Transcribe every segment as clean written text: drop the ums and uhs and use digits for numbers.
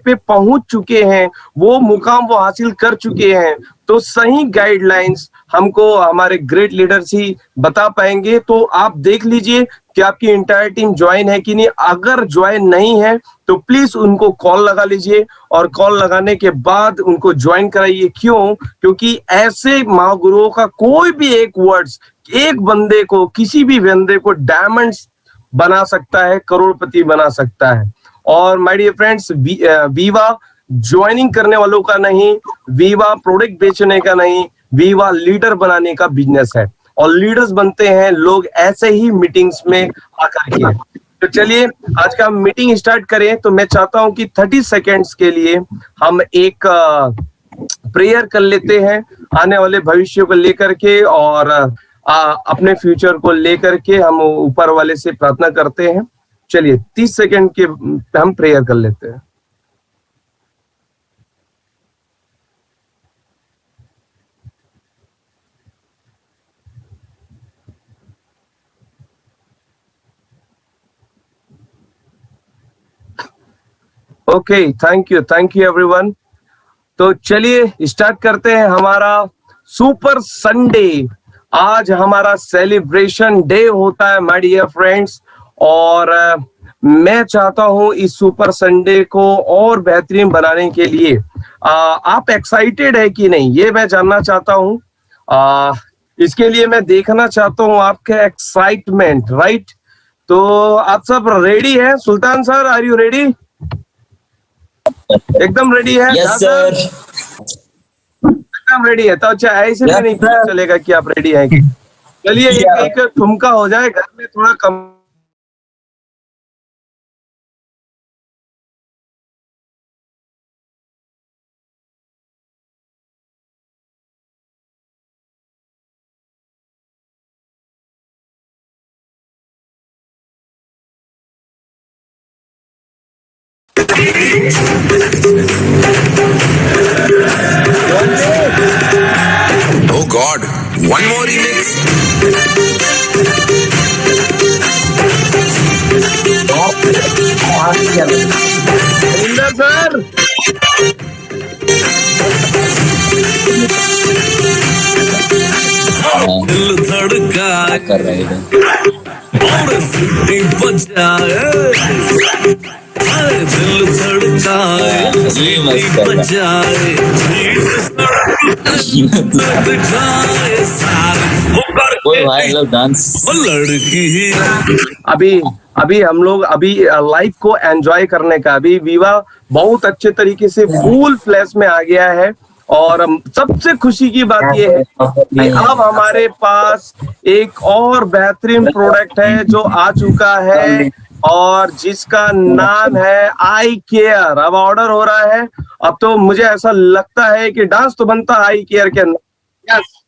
पे पहुंच चुके हैं, वो मुकाम वो हासिल कर चुके हैं, तो सही गाइडलाइंस हमको हमारे ग्रेट लीडर्स ही बता पाएंगे। तो आप देख लीजिए कि आपकी इंटायर टीम ज्वाइन है कि नहीं। अगर ज्वाइन नहीं है तो प्लीज उनको कॉल लगा लीजिए, और कॉल लगाने के बाद उनको ज्वाइन कराइए। क्यों? क्योंकि ऐसे महागुरुओं का कोई भी एक वर्ड्स एक बंदे को, किसी भी बंदे को डायमंड्स बना सकता है, करोड़पति बना सकता है। और my dear friends, Viva joining करने वालों का नहीं, वीवा प्रोडक्ट बेचने का नहीं, वीवा लीडर बनाने का बिजनेस है। और लीडर्स बनते हैं लोग ऐसे ही मीटिंग्स में आकर के। तो चलिए आज का मीटिंग स्टार्ट करें। तो मैं चाहता हूं कि 30 सेकेंड्स के लिए हम एक प्रेयर कर लेते हैं आने वाले भविष्य को लेकर के, और अपने फ्यूचर को लेकर के हम ऊपर वाले से प्रार्थना करते हैं। चलिए 30 सेकेंड के हम प्रेयर कर लेते हैं। Okay, thank you everyone. तो चलिए स्टार्ट करते हैं हमारा सुपर संडे। आज हमारा सेलिब्रेशन डे होता है माय डियर फ्रेंड्स, और मैं चाहता हूं इस सुपर संडे को और बेहतरीन बनाने के लिए आप एक्साइटेड है कि नहीं, ये मैं जानना चाहता हूं। इसके लिए मैं देखना चाहता हूं आपके एक्साइटमेंट, राइट? तो आप सब रेडी है? सुल्तान सर, आर यू रेडी? एकदम रेडी है? यस सर, एकदम रेडी है। तो अच्छा, ऐसे भी नहीं पता चलेगा कि आप रेडी हैं। चलिए एक ठुमका हो जाए, घर में थोड़ा कम। Oh God, one more remix. Sir दिल धड़का कर रहे हैं। और सीटी बजाए, दिल धड़काए, सीटी बजाए, धड़काए सारे वो कोई भाई लोग डांस। लड़की। अभी हम लोग लाइफ को एंजॉय करने का, अभी वीवा बहुत अच्छे तरीके से फुल फ्लैश में आ गया है। और सबसे खुशी की बात यह है कि अब हमारे पास एक और बेहतरीन प्रोडक्ट है जो आ चुका है, और जिसका नाम है आई केयर। अब ऑर्डर हो रहा है। अब तो मुझे ऐसा लगता है कि डांस तो बनता है आई केयर के अंदर। यस,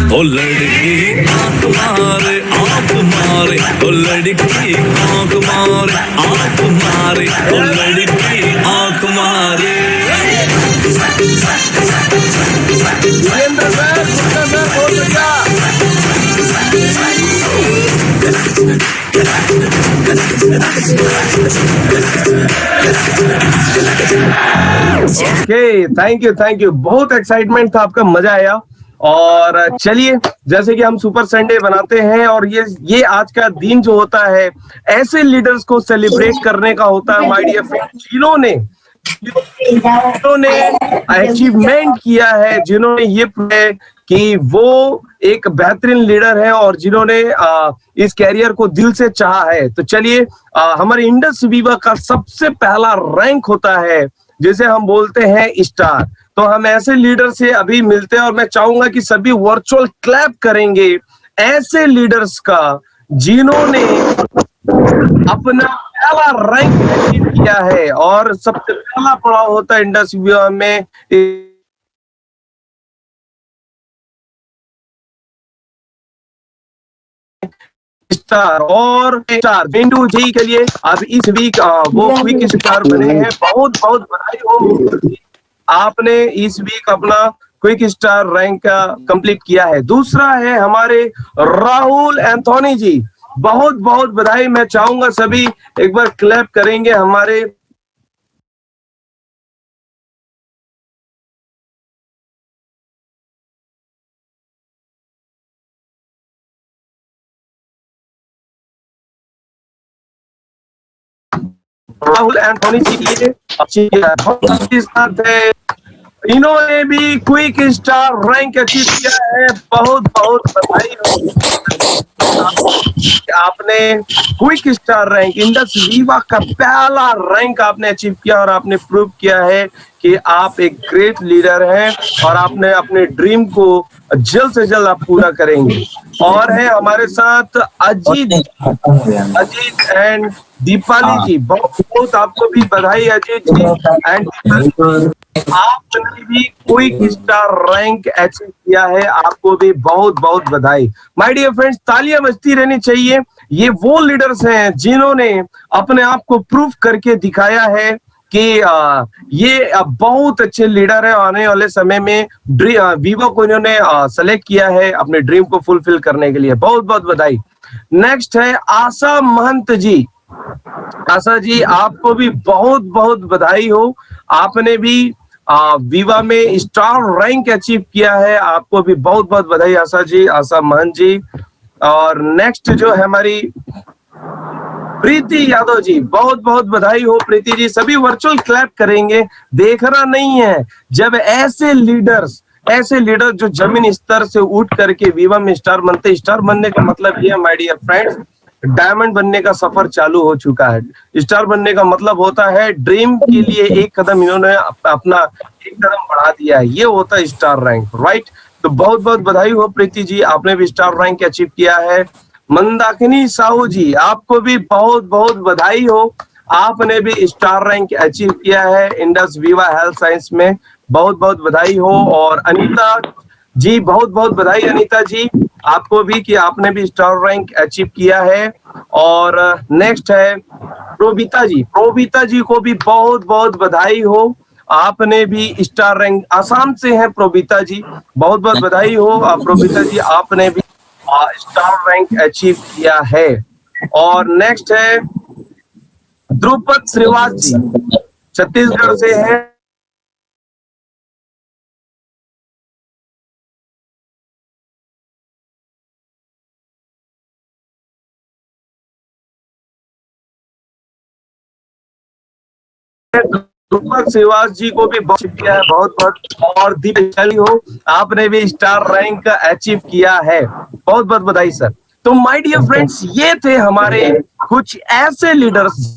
ओ लड़की आंख मारे, आंख मारे, ओ लड़की आंख मारे, आंख मारे, ओ लड़की आंख मारे। वीरेंद्र सर, गुप्ता सर, बहुत बढ़िया। Okay, thank you. बहुत एक्साइटमेंट था आपका, मजा आया। और चलिए, जैसे कि हम सुपर संडे बनाते हैं, और ये आज का दिन जो होता है ऐसे लीडर्स को सेलिब्रेट करने का होता है माय डियर फ्रेंड्स, जिन्होंने अचीवमेंट किया है, जिन्होंने ये कि वो एक बेहतरीन लीडर है, और जिन्होंने इस कैरियर को दिल से चाहा है। तो चलिए, हमारे इंडस वीवा का सबसे पहला रैंक होता है जिसे हम बोलते हैं स्टार। तो हम ऐसे लीडर से अभी मिलते हैं, और मैं चाहूंगा कि सभी वर्चुअल क्लैप करेंगे ऐसे लीडर्स का जिन्होंने अपना पहला रैंक अचीव किया है। और सबसे पहला पड़ाव होता है इंडस वीवा में स्टार, और स्टार बिंदु जी के लिए अब इस वीक वो क्विक स्टार बने हैं। बहुत बहुत बधाई हो, आपने इस वीक अपना क्विक स्टार रैंक कंप्लीट किया है। दूसरा है हमारे राहुल एंथोनी जी, बहुत बहुत बधाई। मैं चाहूंगा सभी एक बार क्लैप करेंगे हमारे राहुल एंथोनी जी के साथ है। इन्होंने भी क्विक स्टार रैंक अचीव किया है। बहुत बहुत बधाई हो। आपने quick star rank Indus Viva का पहला रैंक आपने अचीव किया और आपने प्रूव किया है कि आप एक ग्रेट लीडर हैं और आपने अपने ड्रीम को जल्द से जल्द आप पूरा करेंगे। और है हमारे साथ अजीत एंड दीपाली जी। बहुत बहुत आपको भी बधाई अजीत जी एंड आपने भी क्विक स्टार रैंक अचीव किया है। आपको भी बहुत बहुत बधाई। माय डियर फ्रेंड्स, तालियां बजती रहनी चाहिए। ये वो लीडर्स हैं जिन्होंने अपने आप को प्रूव करके दिखाया है कि ये बहुत अच्छे लीडर है। आने वाले समय में वीवो को इन्होंने सेलेक्ट किया है अपने ड्रीम को फुलफिल करने के लिए। बहुत बहुत बधाई। नेक्स्ट है आशा महंत जी। आशा जी, आपको भी बहुत बहुत बधाई हो। आपने भी वीवा में स्टार रैंक अचीव किया है। आपको भी बहुत बहुत बधाई आशा जी, आशा महंत जी। और नेक्स्ट जो है हमारी प्रीति यादव जी, बहुत बहुत बधाई हो प्रीति जी। सभी वर्चुअल क्लैप करेंगे। देखना नहीं है जब ऐसे लीडर जो जमीन स्तर से उठ करके वीवा में स्टार बनते। स्टार बनने का मतलब ये है माय डियर फ्रेंड्स, डायमंड बनने का सफर चालू हो चुका है। स्टार बनने का मतलब होता है ड्रीम के लिए एक कदम इन्होंने अपना एक कदम बढ़ा दिया है। ये होता है स्टार रैंक, राइट। तो बहुत बहुत बधाई हो प्रीति जी, आपने भी स्टार रैंक अचीव किया है। मंदाकिनी साहू जी, आपको भी बहुत बहुत बधाई हो। आपने भी स्टार रैंक अचीव किया है इंडस वीवा हेल्थ साइंस में। बहुत बहुत बधाई हो। और अनीता जी, बहुत बहुत बधाई अनीता जी, आपको भी कि आपने भी स्टार रैंक अचीव किया है। और नेक्स्ट है प्रोबिता जी। प्रोबिता जी को भी बहुत बहुत बधाई हो। आपने भी स्टार रैंक, आसाम से हैं प्रोबिता जी, बहुत बहुत बधाई हो प्रोबिता जी, आपने भी स्टार रैंक अचीव किया है। और नेक्स्ट है ध्रुपद श्रीवास जी, छत्तीसगढ़ से हैं। ध्रुपद श्रीवास जी को भी बहुत किया है, बहुत बहुत। और दीपाली हो, आपने भी स्टार रैंक अचीव किया है। बहुत बहुत बधाई सर। तो माय डियर फ्रेंड्स, ये थे हमारे कुछ ऐसे लीडर्स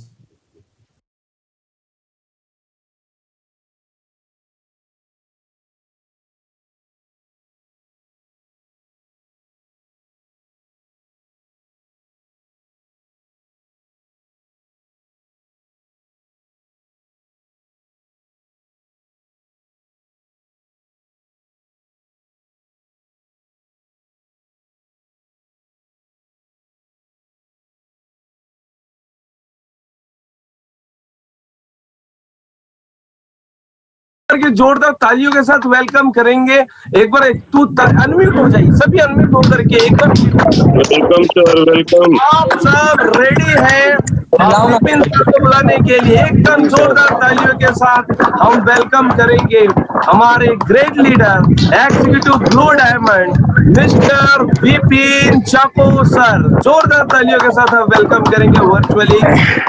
के जोरदार तालियों के साथ वेलकम करेंगे। एक बार तू अनम्यूट हो जाइए, सभी अनम्यूट होकर के एक बार। Welcome sir, welcome. आप सब रेडी हैं विपिन सर को बुलाने के लिए? एकदम जोरदार तालियों के साथ हम वेलकम करेंगे हमारे great leader executive blue diamond mister Vipin Chacko sir. जोरदार तालियों के साथ हम वेलकम करेंगे वर्चुअली।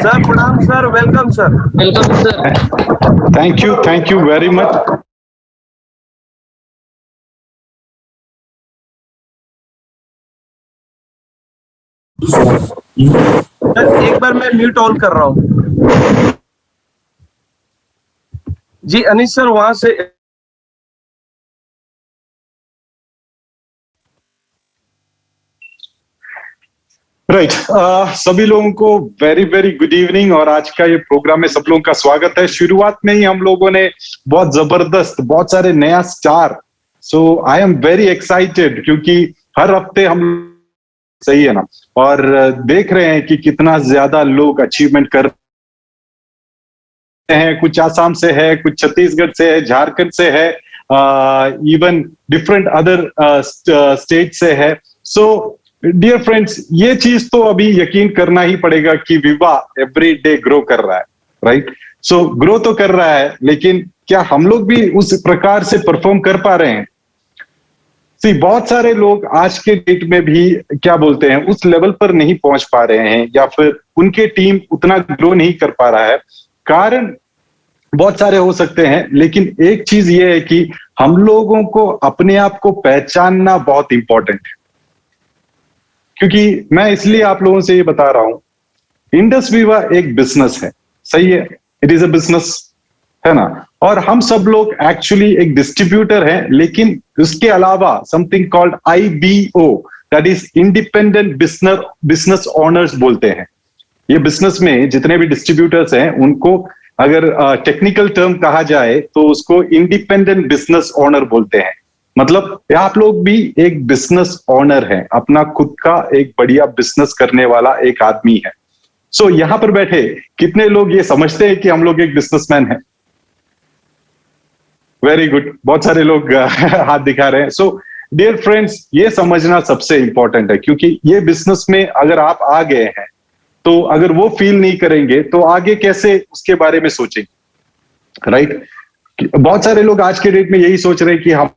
सर प्रणाम sir, welcome sir. Welcome sir. Thank you very much. एक बार मैं म्यूट ऑन कर रहा हूं जी। अनिश सर वहां से राइट सभी लोगों को वेरी वेरी गुड इवनिंग। और आज का ये प्रोग्राम में सब लोगों का स्वागत है। शुरुआत में ही हम लोगों ने बहुत जबरदस्त, बहुत सारे नया star. So I am very excited क्योंकि हर हफ्ते हम, सही है ना, और देख रहे हैं कि कितना ज्यादा लोग अचीवमेंट कर रहे हैं। कुछ आसाम से है, कुछ छत्तीसगढ़ से है, झारखंड से है, इवन डिफरेंट अदर स्टेट से है। सो डियर फ्रेंड्स, ये चीज तो अभी यकीन करना ही पड़ेगा कि विवाह एवरी डे ग्रो कर रहा है, राइट? सो ग्रो तो कर रहा है, लेकिन क्या हम लोग भी उस प्रकार से परफॉर्म कर पा रहे हैं? सी, बहुत सारे लोग आज के डेट में भी क्या बोलते हैं, उस लेवल पर नहीं पहुंच पा रहे हैं, या फिर उनके टीम उतना ग्रो नहीं कर पा रहा है। कारण बहुत सारे हो सकते हैं, लेकिन एक चीज ये है कि हम लोगों को अपने आप को पहचानना बहुत इंपॉर्टेंट है। क्योंकि मैं इसलिए आप लोगों से ये बता रहा हूं, इंडस विवा एक बिजनेस है, सही है, इट इज अ बिजनेस, है ना? और हम सब लोग एक्चुअली एक डिस्ट्रीब्यूटर हैं, लेकिन उसके अलावा something called IBO, that is independent business owners बोलते हैं। ये बिजनेस में जितने भी डिस्ट्रीब्यूटर्स हैं, उनको अगर टेक्निकल टर्म कहा जाए तो उसको इंडिपेंडेंट बिजनेस ओनर बोलते हैं। मतलब आप लोग भी एक बिजनेस ओनर है, अपना खुद का एक बढ़िया बिजनेस करने वाला एक आदमी है। सो यहां पर बैठे कितने लोग ये समझते हैं कि हम लोग एक बिजनेसमैन हैं? वेरी गुड, बहुत सारे लोग हाथ दिखा रहे हैं। सो डियर फ्रेंड्स, ये समझना सबसे इंपॉर्टेंट है, क्योंकि ये बिजनेस में अगर आप आ गए हैं, तो अगर वो फील नहीं करेंगे तो आगे कैसे उसके बारे में सोचेंगे, राइट? बहुत सारे लोग आज के डेट में यही सोच रहे हैं कि हम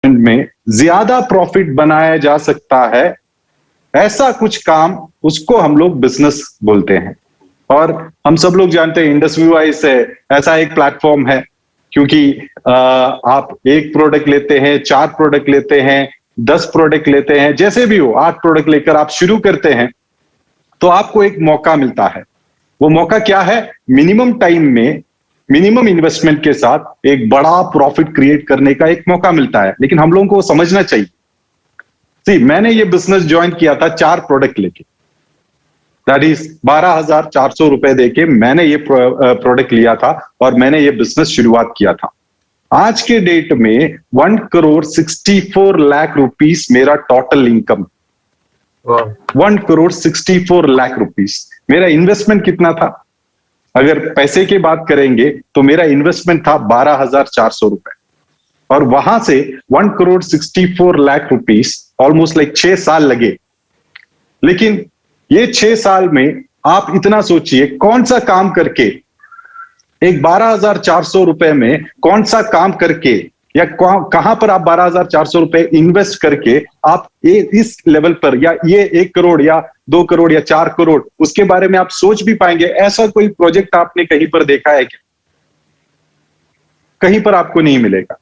में ज्यादा प्रॉफिट बनाया जा सकता है, ऐसा कुछ काम, उसको हम लोग बिजनेस बोलते हैं। और हम सब लोग जानते हैं इंडस विवा से ऐसा एक प्लेटफॉर्म है, क्योंकि आप एक प्रोडक्ट लेते हैं, 4 प्रोडक्ट लेते हैं, 10 प्रोडक्ट लेते हैं, जैसे भी हो 8 प्रोडक्ट लेकर आप शुरू करते हैं, तो आपको एक मौका मिलता है। वो मौका क्या है? मिनिमम टाइम में मिनिमम इन्वेस्टमेंट के साथ एक बड़ा प्रॉफिट क्रिएट करने का एक मौका मिलता है। लेकिन हम लोगों को समझना चाहिए। सी, मैंने ये बिजनेस ज्वाइन किया था 4 प्रोडक्ट लेके, दैट इज 12,400 रुपए देके मैंने ये प्रोडक्ट लिया था और मैंने ये बिजनेस शुरुआत किया था। आज के डेट में 1,64 लाख रुपीस मेरा टोटल इनकम, 1,64 लाख रुपीस। मेरा इन्वेस्टमेंट कितना था? अगर पैसे की बात करेंगे तो मेरा इन्वेस्टमेंट था 12,400 रुपए, और वहां से 1,64 लाख रुपीस, ऑलमोस्ट लाइक 6 साल लगे। लेकिन ये 6 साल में आप इतना सोचिए, कौन सा काम करके, एक 12,400 रुपए में कौन सा काम करके, या कहां पर आप 12,400 रुपए इन्वेस्ट करके आप इस लेवल पर, या ये 1 करोड़ या 2 करोड़ या 4 करोड़, उसके बारे में आप सोच भी पाएंगे? ऐसा कोई प्रोजेक्ट आपने कहीं पर देखा है क्या? कहीं पर आपको नहीं मिलेगा,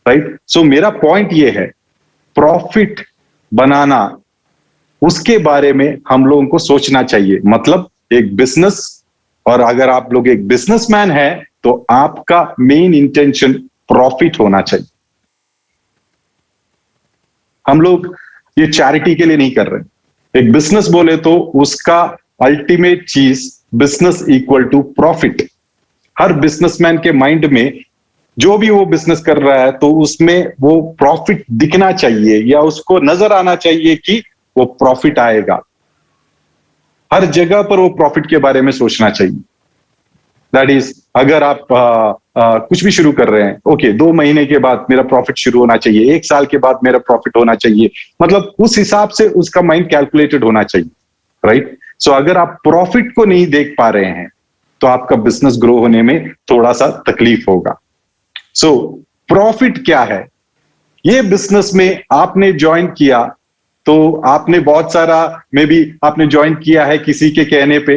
राइट? सो मेरा पॉइंट ये है, प्रॉफिट बनाना, उसके बारे में हम लोगों को सोचना चाहिए। मतलब एक बिजनेस, और अगर आप लोग एक बिजनेसमैन है तो आपका मेन इंटेंशन प्रॉफिट होना चाहिए। हम लोग ये चैरिटी के लिए नहीं कर रहे। एक बिजनेस बोले तो उसका अल्टीमेट चीज, बिजनेस इक्वल टू प्रॉफिट। हर बिजनेसमैन के माइंड में जो भी वो बिजनेस कर रहा है, तो उसमें वो प्रॉफिट दिखना चाहिए, या उसको नजर आना चाहिए कि वो प्रॉफिट आएगा। हर जगह पर वो प्रॉफिट के बारे में सोचना चाहिए। दैट इज, अगर आप कुछ भी शुरू कर रहे हैं, ओके, 2 महीने के बाद मेरा प्रॉफिट शुरू होना चाहिए, 1 साल के बाद मेरा प्रॉफिट होना चाहिए, मतलब उस हिसाब से उसका माइंड कैलकुलेटेड होना चाहिए, राइट? सो अगर आप प्रॉफिट को नहीं देख पा रहे हैं तो आपका बिजनेस ग्रो होने में थोड़ा सा तकलीफ होगा। सो प्रॉफिट क्या है? ये बिजनेस में आपने ज्वाइन किया तो आपने बहुत सारा मे बी आपने ज्वाइन किया है किसी के कहने पे,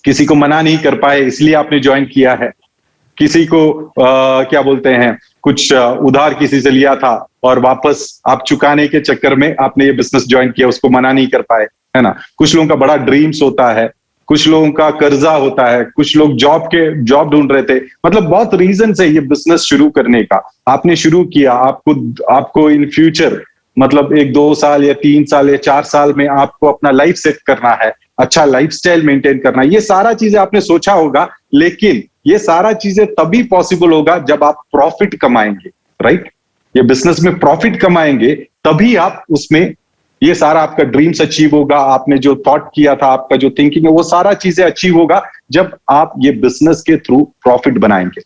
किसी को मना नहीं कर पाए इसलिए आपने ज्वाइन किया है, किसी को क्या बोलते हैं कुछ उधार किसी से लिया था और वापस आप चुकाने के चक्कर में आपने ये बिजनेस ज्वाइन किया, उसको मना नहीं कर पाए, है ना। कुछ लोगों का बड़ा ड्रीम्स होता है, कुछ लोगों का कर्जा होता है, कुछ लोग जॉब ढूंढ रहे थे, मतलब बहुत रीजन है ये बिजनेस शुरू करने का। आपने शुरू किया, आपको इन फ्यूचर मतलब 1-2 साल या 3 साल या 4 साल में आपको अपना लाइफ सेट करना है, अच्छा लाइफस्टाइल मेंटेन करना है, ये सारा चीजें आपने सोचा होगा, लेकिन ये सारा चीजें तभी पॉसिबल होगा जब आप प्रॉफिट कमाएंगे, राइट। ये बिजनेस में प्रॉफिट कमाएंगे तभी आप उसमें ये सारा आपका ड्रीम्स अचीव होगा, आपने जो थॉट किया था, आपका जो थिंकिंग है, वो सारा चीजें अचीव होगा जब आप ये बिजनेस के थ्रू प्रॉफिट बनाएंगे।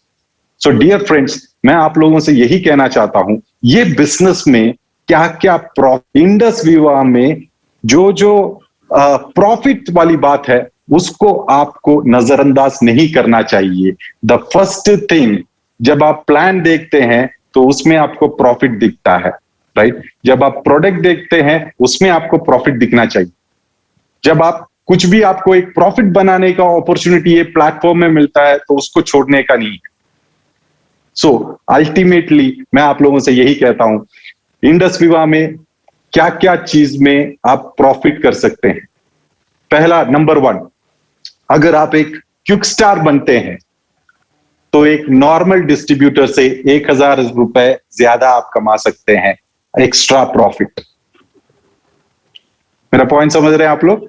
सो डियर फ्रेंड्स, मैं आप लोगों से यही कहना चाहता हूं, ये बिजनेस में क्या क्या इंडस विवा में जो प्रॉफिट वाली बात है उसको आपको नजरअंदाज नहीं करना चाहिए। द फर्स्ट थिंग, जब आप प्लान देखते हैं तो उसमें आपको प्रॉफिट दिखता है, राइट। जब आप प्रोडक्ट देखते हैं उसमें आपको प्रॉफिट दिखना चाहिए। जब आप कुछ भी आपको एक प्रॉफिट बनाने का अपॉर्चुनिटी ये प्लेटफॉर्म में मिलता है तो उसको छोड़ने का नहीं है। सो अल्टीमेटली मैं आप लोगों से यही कहता हूं, इंडस विवा में क्या क्या चीज में आप प्रॉफिट कर सकते हैं। पहला, नंबर 1, अगर आप एक क्विक स्टार बनते हैं तो एक नॉर्मल डिस्ट्रीब्यूटर से 1000 रुपए ज्यादा आप कमा सकते हैं एक्स्ट्रा प्रॉफिट। मेरा पॉइंट समझ रहे हैं आप लोग?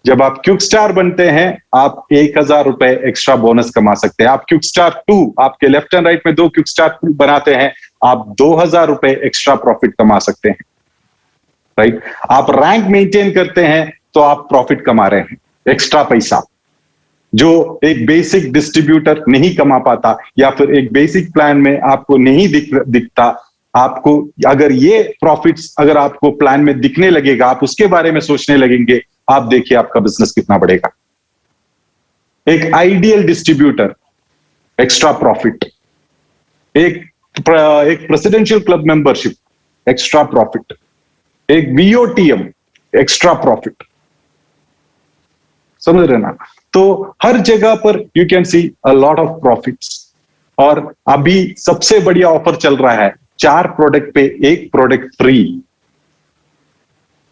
जब आप क्विक स्टार बनते हैं आप 1000 रुपए एक्स्ट्रा बोनस कमा सकते हैं। आप क्विक स्टार 2, आपके लेफ्ट एंड राइट में 2 क्विक स्टार बनाते हैं, आप 2000 रुपए एक्स्ट्रा प्रॉफिट कमा सकते हैं, राइट। आप रैंक मेंटेन करते हैं तो आप प्रॉफिट कमा रहे हैं, एक्स्ट्रा पैसा जो एक बेसिक डिस्ट्रीब्यूटर नहीं कमा पाता या फिर एक बेसिक प्लान में आपको नहीं दिखता। आपको अगर ये प्रॉफिट्स अगर आपको प्लान में दिखने लगेगा, आप उसके बारे में सोचने लगेंगे, आप देखिए आपका बिजनेस कितना बढ़ेगा। एक आइडियल डिस्ट्रीब्यूटर एक्स्ट्रा प्रॉफिट, एक presidential club membership extra profit, एक वीओटीएम एक्स्ट्रा प्रॉफिट, समझ रहे ना। तो हर जगह पर you can see a lot of profits. और अभी सबसे बढ़िया ऑफर चल रहा है, 4 प्रोडक्ट पे 1 प्रोडक्ट फ्री,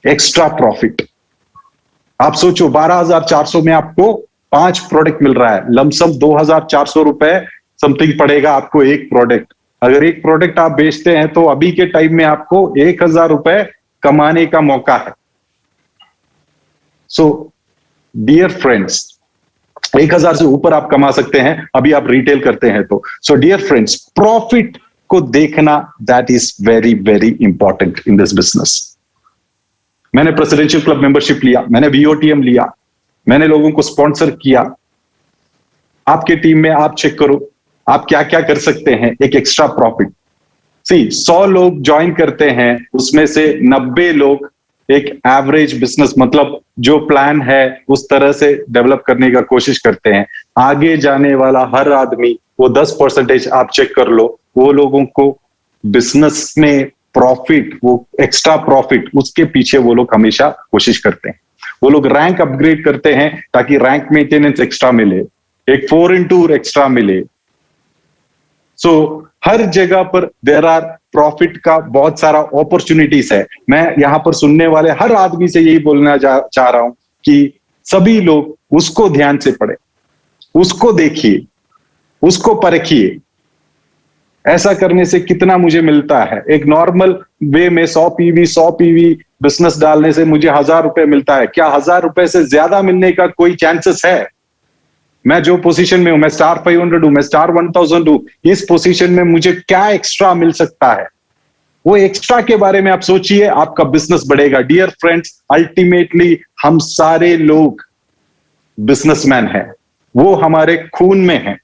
एक्स्ट्रा प्रॉफिट। आप सोचो 12,400 में आपको 5 प्रोडक्ट मिल रहा है, लमसम 2,400 रुपए समथिंग पड़ेगा आपको एक प्रोडक्ट। अगर एक प्रोडक्ट आप बेचते हैं तो अभी के टाइम में आपको 1,000 रुपए कमाने का मौका है। सो डियर फ्रेंड्स, 1,000 से ऊपर आप कमा सकते हैं अभी आप रिटेल करते हैं तो। सो डियर फ्रेंड्स, प्रॉफिट को देखना that is very very important in this business. मैंने प्रेसिडेंशियल क्लब मेंबरशिप लिया, मैंने वीओटीएम लिया, मैंने लोगों को स्पॉन्सर किया। आपके टीम में आप चेक करो आप क्या क्या कर सकते हैं एक एक्स्ट्रा प्रॉफिट। 100 लोग ज्वाइन करते हैं, उसमें से 90 लोग एक एवरेज बिजनेस मतलब जो प्लान है उस तरह से डेवलप करने का कोशिश करते हैं। आगे जाने वाला हर आदमी, वो 10% आप चेक कर लो, वो लोगों को बिजनेस में प्रॉफिट, वो एक्स्ट्रा प्रॉफिट, उसके पीछे वो लोग हमेशा कोशिश करते हैं। वो लोग रैंक अपग्रेड करते हैं ताकि रैंक मेंटेनेंस एक्स्ट्रा मिले, एक 4 टूर एक्स्ट्रा मिले। सो हर जगह पर देयर आर प्रॉफिट का बहुत सारा अपॉर्चुनिटीज है। मैं यहां पर सुनने वाले हर आदमी से यही बोलना चाह रहा हूं कि सभी लोग उसको ध्यान से पढ़े, उसको देखिए, उसको परखिए। ऐसा करने से कितना मुझे मिलता है, एक नॉर्मल वे में 100 पीवी बिजनेस डालने से मुझे 1000 रुपए मिलता है। क्या 1000 रुपए से ज्यादा मिलने का कोई चांसेस है? मैं जो पोजीशन में हूं, मैं स्टार 500 हूं, मैं स्टार 1000 हूं, इस पोजीशन में मुझे क्या एक्स्ट्रा मिल सकता है? वो एक्स्ट्रा के बारे में आप सोचिए, आपका बिजनेस बढ़ेगा। डियर फ्रेंड्स, अल्टीमेटली हम सारे लोग बिजनेसमैन हैं, वो हमारे खून में है।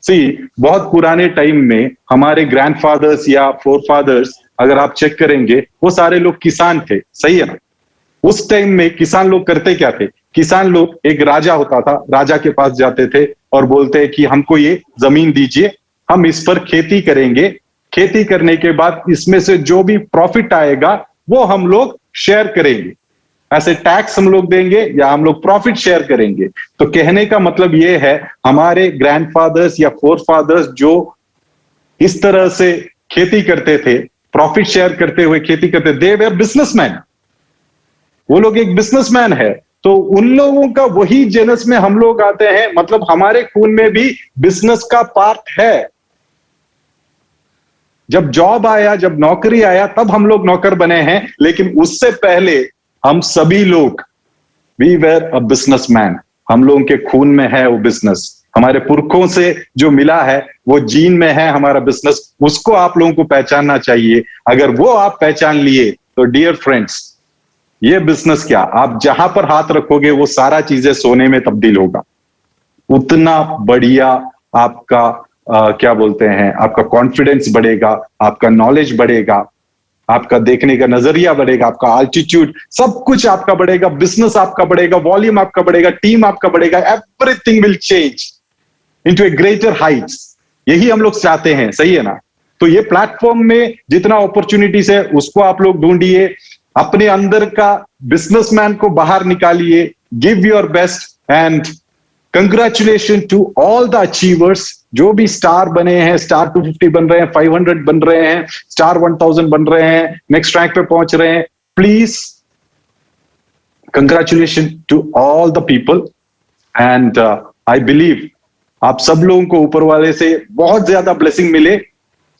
बहुत पुराने टाइम में हमारे ग्रैंडफादर्स या फोरफादर्स अगर आप चेक करेंगे, वो सारे लोग किसान थे, सही है ना। उस टाइम में किसान लोग करते क्या थे? किसान लोग, एक राजा होता था, राजा के पास जाते थे और बोलते हैं कि हमको ये जमीन दीजिए, हम इस पर खेती करेंगे, खेती करने के बाद इसमें से जो भी प्रॉफिट आएगा वो हम लोग शेयर करेंगे, ऐसे टैक्स हम लोग देंगे या हम लोग प्रॉफिट शेयर करेंगे। तो कहने का मतलब ये है, हमारे ग्रैंडफादर्स या फोरफादर्स जो इस तरह से खेती करते थे, प्रॉफिट शेयर करते हुए खेती करते, दे वर बिजनेसमैन, वो लोग एक बिजनेसमैन है। तो उन लोगों का वही जेनस में हम लोग आते हैं, मतलब हमारे खून में भी बिजनेस का पार्ट है। जब जॉब आया, जब नौकरी आया, तब हम लोग नौकर बने हैं, लेकिन उससे पहले हम सभी लोग वी वेर अ बिजनेसमैन। हम लोगों के खून में है वो बिजनेस, हमारे पुरखों से जो मिला है वो जीन में है हमारा बिजनेस। उसको आप लोगों को पहचानना चाहिए। अगर वो आप पहचान लिए तो डियर फ्रेंड्स, ये बिजनेस क्या, आप जहां पर हाथ रखोगे वो सारा चीजें सोने में तब्दील होगा। उतना बढ़िया आपका क्या बोलते हैं, आपका कॉन्फिडेंस बढ़ेगा, आपका नॉलेज बढ़ेगा, आपका देखने का नजरिया बढ़ेगा, आपका आल्टीट्यूड, सब कुछ आपका बढ़ेगा, बिजनेस आपका बढ़ेगा, वॉल्यूम आपका बढ़ेगा, टीम आपका बढ़ेगा, everything will change into A greater Heights. यही हम लोग चाहते हैं, सही है ना? तो ये प्लेटफॉर्म में जितना अपॉर्चुनिटीज है उसको आप लोग ढूंढिए, अपने अंदर का बिजनेसमैन को बाहर निकालिए, give your best and congratulation to all the achievers. जो भी स्टार बने हैं, स्टार 250 बन रहे हैं, 500 बन रहे हैं, स्टार 1000 बन रहे हैं, नेक्स्ट रैंक पे पहुंच रहे हैं, please congratulation to all the people. And I believe आप सब लोगों को ऊपर वाले से बहुत ज्यादा ब्लेसिंग मिले,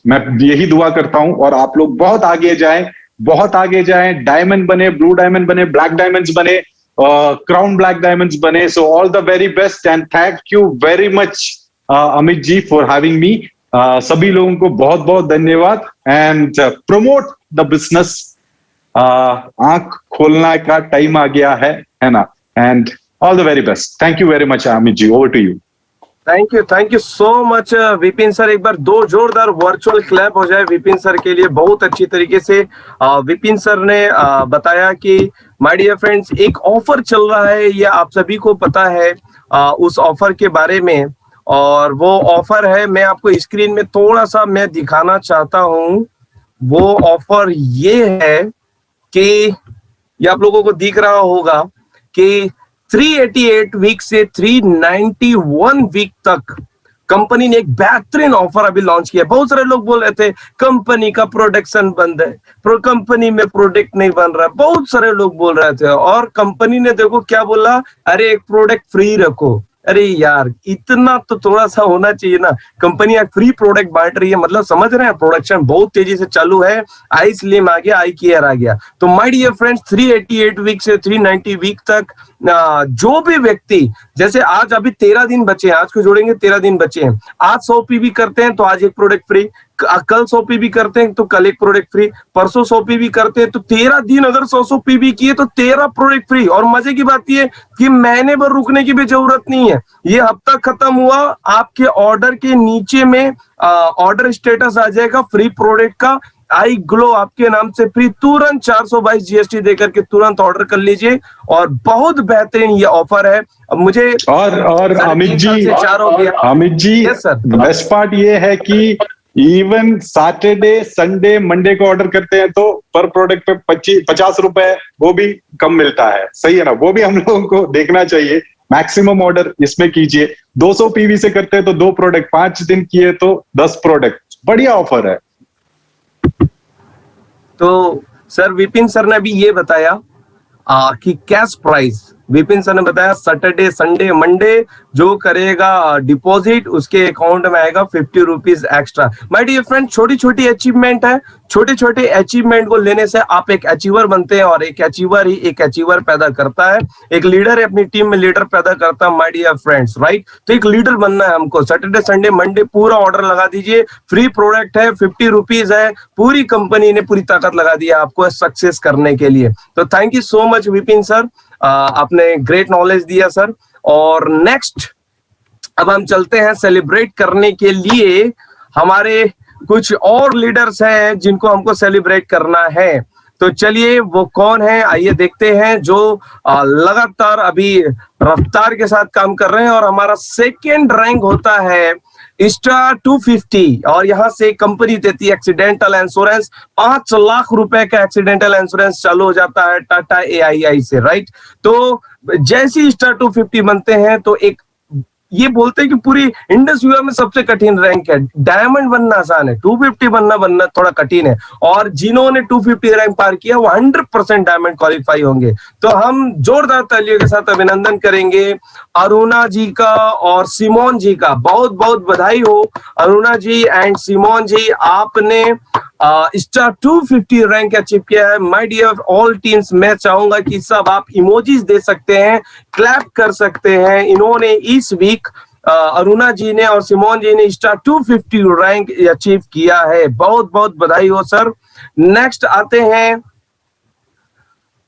मैं यही दुआ करता हूं। और आप लोग बहुत आगे जाएं, बहुत आगे जाएं, डायमंड बने, ब्लू डायमंड बने, ब्लैक डायमंड्स बने, क्राउन ब्लैक डायमंड्स बने। So all the very best and thank you very much Amit ji for having me. सभी लोगों को बहुत बहुत धन्यवाद एंड प्रमोट द बिजनेस। आंख खोलने का टाइम आ गया है ना? And all the very best. Thank you very much Amit ji, over to you. Thank you so much Vipin sir. एक बार दो जोरदार वर्चुअल क्लैप हो जाए विपिन सर के लिए। बहुत अच्छी तरीके से विपिन सर ने बताया कि माय डियर फ्रेंड्स, एक ऑफर चल रहा है, ये आप सभी को पता है उस ऑफर के बारे में। और वो ऑफर है, मैं आपको स्क्रीन में थोड़ा सा मैं दिखाना चाहता हूं। वो ऑफर ये है कि ये आप लोगों को दिख रहा होगा कि 388 वीक से 391 वीक तक कंपनी ने एक बेहतरीन ऑफर अभी लॉन्च किया। बहुत सारे लोग बोल रहे थे कंपनी का प्रोडक्शन बंद है, कंपनी में प्रोडक्ट नहीं बन रहा, बहुत सारे लोग बोल रहे थे। और कंपनी ने देखो क्या बोला, अरे एक प्रोडक्ट फ्री रखो। अरे यार, इतना तो थोड़ा सा होना चाहिए ना। कंपनी फ्री प्रोडक्ट बांट रही है, मतलब समझ रहे हैं, प्रोडक्शन बहुत तेजी से चालू है। आई स्लिम आ गया, आई केयर आ गया। तो माय डियर फ्रेंड्स, 388 वीक से 390 वीक तक जो भी व्यक्ति, जैसे आज अभी 13 दिन बचे हैं, आज को जोड़ेंगे 13 दिन बचे हैं। आज 100 पीवी करते हैं तो आज एक प्रोडक्ट फ्री, कल 100 पीवी करते हैं तो कल एक प्रोडक्ट फ्री, परसों 100 पीवी करते हैं तो 13 दिन अगर 100 पीवी किए तो 13 प्रोडक्ट फ्री। और मजे की बात यह कि महीने भर रुकने की भी जरूरत नहीं है। ये हफ्ता खत्म हुआ, आपके ऑर्डर के नीचे में ऑर्डर स्टेटस आ जाएगा फ्री प्रोडक्ट का, आई ग्लो आपके नाम से फ्री। तुरंत 422 जीएसटी देकर के तुरंत ऑर्डर कर लीजिए। और बहुत बेहतरीन ये ऑफर है। अब मुझे और अमित जी, अमित जी, बेस्ट पार्ट ये है कि इवन सैटरडे, संडे, मंडे को ऑर्डर करते हैं तो पर प्रोडक्ट पे 50 रुपए वो भी कम मिलता है, सही है ना? वो भी हम लोगों को देखना चाहिए। मैक्सिमम ऑर्डर इसमें कीजिए। 200 पीवी से करते हैं तो 2 प्रोडक्ट, 5 दिन किए तो 10 प्रोडक्ट। बढ़िया ऑफर है। तो सर विपिन सर ने भी ये बताया कि कैश प्राइस, विपिन सर ने बताया सैटरडे, संडे, मंडे जो करेगा डिपॉजिट उसके अकाउंट में आएगा 50 rupees extra. My dear friend, छोटी छोटी अचीवमेंट है, छोटे छोटे अचीवमेंट को लेने से आप एक अचीवर बनते हैं। और एक अचीवर ही एक अचीवर पैदा करता है, एक लीडर है अपनी टीम में लीडर पैदा करता है। My dear friends, right? तो एक लीडर बनना है हमको। सैटरडे, संडे, मंडे पूरा ऑर्डर लगा दीजिए, फ्री प्रोडक्ट है, 50 रुपीज है। पूरी कंपनी ने पूरी ताकत लगा दी है आपको सक्सेस करने के लिए। तो thank you so much Vipin sir, आपने ग्रेट नॉलेज दिया सर। और नेक्स्ट अब हम चलते हैं सेलिब्रेट करने के लिए। हमारे कुछ और लीडर्स हैं जिनको हमको सेलिब्रेट करना है। तो चलिए वो कौन है, आइए देखते हैं, जो लगातार अभी रफ्तार के साथ काम कर रहे हैं। और हमारा सेकेंड रैंक होता है स्टार 250 और यहाँ से कंपनी देती है एक्सीडेंटल इंश्योरेंस। 5 लाख रुपए का एक्सीडेंटल इंश्योरेंस चालू हो जाता है टाटा AII से, राइट। तो जैसे स्टार 250 बनते हैं तो एक ये बोलते हैं कि पूरी इंडस व्यूअर में सबसे कठिन रैंक है। डायमंड बनना आसान है, 250 बनना थोड़ा कठिन है। और जिन्होंने 250 रैंक पार किया वो 100% डायमंड क्वालिफाई होंगे। तो हम जोरदार तालियों के साथ अभिनंदन करेंगे अरुणा जी का और सिमोन जी का। बहुत बहुत बधाई हो अरुणा जी एंड सिमोन जी, आपने स्टार 250 रैंक अचीव किया है। माय डियर ऑल टीम्स, मैं चाहूंगा कि सब आप इमोजीज दे सकते हैं, क्लैप कर सकते हैं। इन्होंने इस वीक अरुणा जी ने और सिमोन जी ने स्टार 250 रैंक अचीव किया है। बहुत बहुत बधाई हो सर। नेक्स्ट आते हैं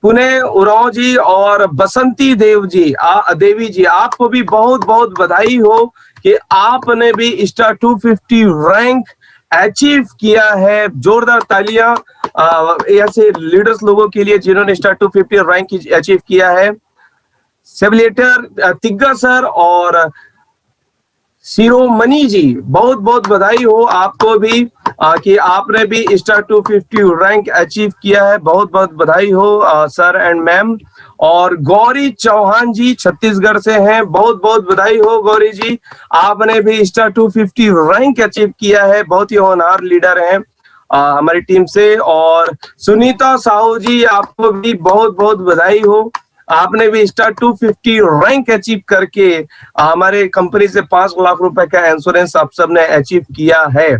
पुणे उरांव जी और बसंती देवी जी, आपको भी बहुत बहुत बधाई हो कि आपने भी स्टार 250 रैंक अचीव किया है। जोरदार तालियां ऐसे लीडर्स लोगों के लिए जिन्होंने स्टार 250 रैंक अचीव किया है। सेबलेटर तिग्गा सर और शिरोमणि जी, बहुत बहुत बधाई हो आपको भी कि आपने भी स्टार 250 रैंक अचीव किया है। बहुत बहुत बधाई हो सर एंड मैम। और गौरी चौहान जी छत्तीसगढ़ से हैं, बहुत बहुत बधाई हो गौरी जी, आपने भी स्टार 250 रैंक अचीव किया है। बहुत ही होनहार लीडर हैं हमारी टीम से। और सुनीता साहू जी, आपको भी बहुत बहुत बधाई हो, आपने भी स्टार 250 रैंक अचीव करके हमारे कंपनी से 5 लाख रुपए का इंश्योरेंस आप सबने अचीव किया है।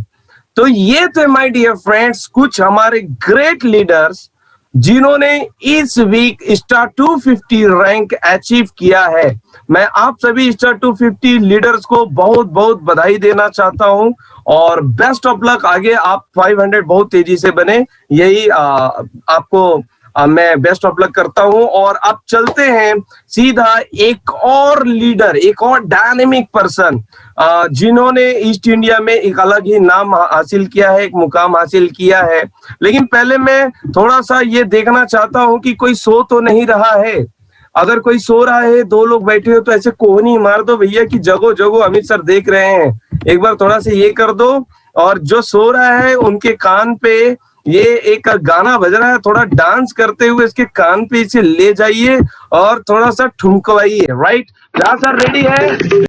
तो ये थे माय डियर फ्रेंड्स कुछ हमारे ग्रेट लीडर्स जिन्होंने इस वीक स्टार 250 रैंक अचीव किया है। मैं आप सभी स्टार 250 लीडर्स को बहुत बहुत बधाई देना चाहता हूं और बेस्ट ऑफ लक। आगे आप 500 बहुत तेजी से बने, यही आपको मैं बेस्ट ऑफ लक करता हूं। और अब चलते हैं सीधा एक और लीडर, एक और डायनेमिक पर्सन जिन्होंने ईस्ट इंडिया में एक अलग ही नाम हासिल किया है, एक मुकाम हासिल किया है। लेकिन पहले मैं थोड़ा सा ये देखना चाहता हूं कि कोई सो तो नहीं रहा है। अगर कोई सो रहा है, 2 लोग बैठे हो तो ऐसे कोहनी मार दो भैया कि जगो जगो अमित सर देख रहे हैं। एक बार थोड़ा सा ये कर दो। और जो सो रहा है उनके कान पे ये एक गाना बज रहा है, थोड़ा डांस करते हुए इसके कान पे इसे ले जाइए और थोड़ा सा ठुमकवाइए, राइट। क्या सर रेडी है?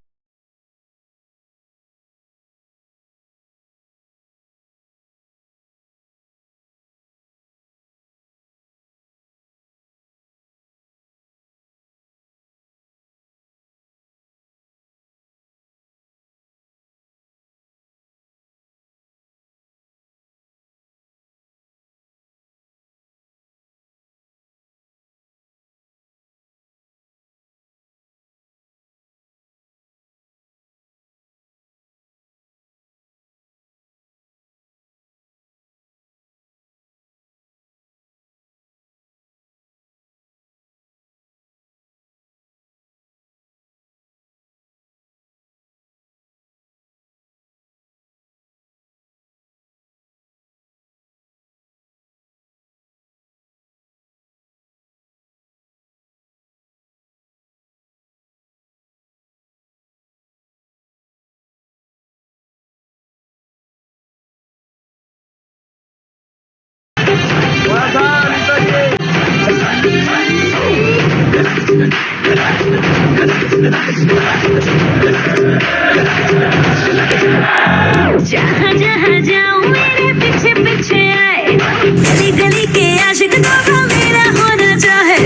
जहाँ जहाँ जाऊँ मेरे पीछे पीछे आए, गली गली के आशिक तो मेरा होना चाहे।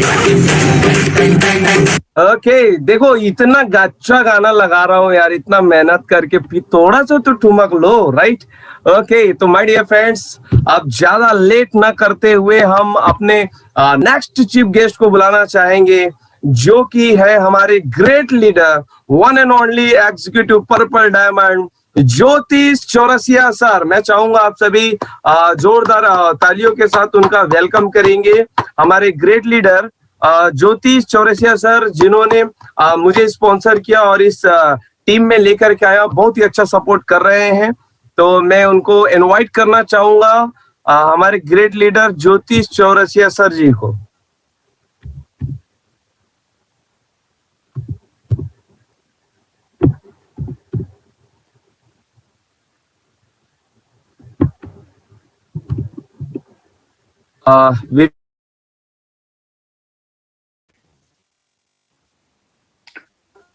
ओके देखो इतना अच्छा गाना लगा रहा हूँ यार, इतना मेहनत करके, फिर थोड़ा सा तो ठुमक लो, राइट। ओके तो माय डियर फ्रेंड्स, अब ज्यादा लेट ना करते हुए हम अपने नेक्स्ट चीफ गेस्ट को बुलाना चाहेंगे, जो कि है हमारे great leader, one and only executive purple diamond ज्योतिष चौरसिया सर। मैं चाहूंगा आप सभी जोरदार तालियों के साथ उनका वेलकम करेंगे। हमारे ग्रेट लीडर ज्योतिष चौरसिया सर, जिन्होंने मुझे स्पॉन्सर किया और इस टीम में लेकर के आया, बहुत ही अच्छा सपोर्ट कर रहे हैं। तो मैं उनको इनवाइट करना चाहूंगा हमारे ग्रेट लीडर ज्योतिष चौरसिया सर जी को।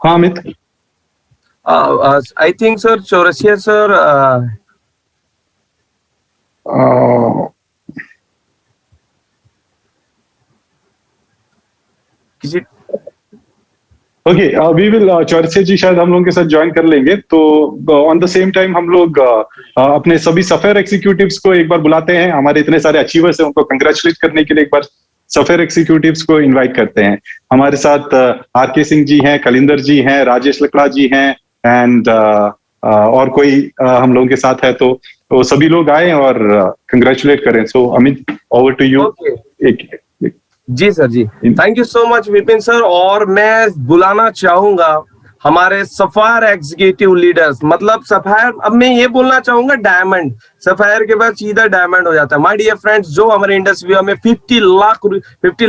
हाँ Amit. I think sir, Chaurasia sir, किसी ओके वी विल चौरसिया जी शायद हम लोगों के साथ ज्वाइन कर लेंगे, तो ऑन द सेम टाइम हम लोग अपने सभी सफेयर एग्जीक्यूटिव्स को एक बार बुलाते हैं। हमारे इतने सारे अचीवर्स हैं, उनको कंग्रेचुलेट करने के लिए एक बार सफेयर एग्जीक्यूटिव्स को इनवाइट करते हैं। हमारे साथ आर के सिंह जी हैं, कलिंदर जी हैं, राजेश लकड़ा जी हैं, एंड और कोई हम लोगों के साथ है, तो सभी लोग आए और कंग्रेचुलेट करें। So Amit, over to you. जी sir ji, thank you so much Vipin sir. और मैं बुलाना चाहूंगा हमारे सफायर एग्जीक्यूटिव लीडर्स, मतलब सफायर, अब मैं ये बोलना चाहूंगा डायमंड, सफायर के बाद सीधा डायमंड हो जाता है। माय डियर फ्रेंड्स, जो हमारे इंडस्ट्री में 50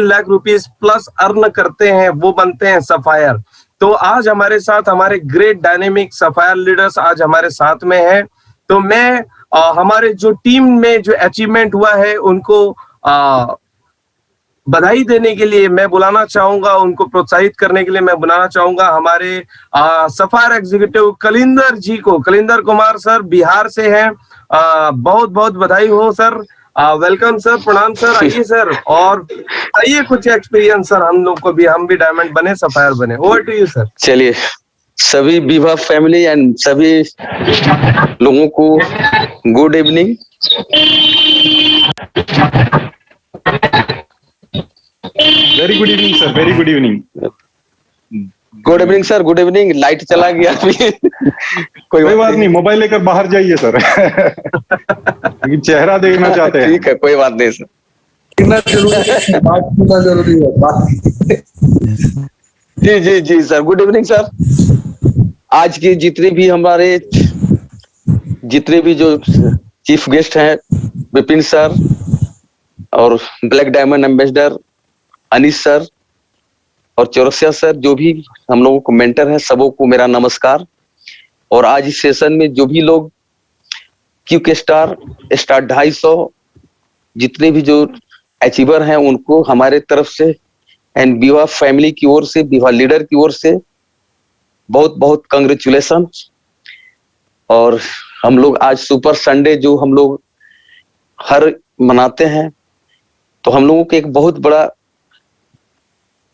लाख रुपीस प्लस अर्न करते हैं वो बनते हैं सफायर। तो आज हमारे साथ हमारे ग्रेट डायनेमिक सफायर लीडर्स आज हमारे साथ में है। तो मैं हमारे जो टीम में जो अचीवमेंट हुआ है उनको बधाई देने के लिए मैं बुलाना चाहूंगा, उनको प्रोत्साहित करने के लिए मैं बुलाना चाहूंगा हमारे सफायर एग्जीक्यूटिव कलिंदर जी को। कलिंदर कुमार सर बिहार से हैं, बहुत बहुत बधाई हो सर। वेलकम सर, प्रणाम सर। आइए सर और आइए कुछ एक्सपीरियंस सर, हम लोग को भी, हम भी डायमंड बने, सफायर बने। Over to you sir. चलिए, सभी विभा फैमिली एंड सभी लोगों को good evening. Very good evening sir, very good evening. Good evening sir, good evening. Light चला गया अभी। कोई बात नहीं, मोबाइल लेकर बाहर जाइए सर। चेहरा देखना चाहते हैं। ठीक है, कोई बात नहीं सर। कितना जरूरी है। जी जी जी सर, गुड इवनिंग सर। आज की जितने भी जो चीफ गेस्ट हैं, विपिन सर और black diamond ambassador Anish sir और चौरसिया सर, जो भी हम लोगों को मेंटर हैं, सबों को मेरा नमस्कार। और आज इस सेशन में जो भी लोग क्यूक स्टार 250 जितने भी जो अचीवर हैं, उनको हमारे तरफ से एंड विवा फैमिली की ओर से, विवा लीडर की ओर से बहुत बहुत कंग्रेचुलेशन। और हम लोग आज सुपर संडे जो हम लोग हर मनाते हैं, तो हम लोगों को एक बहुत बड़ा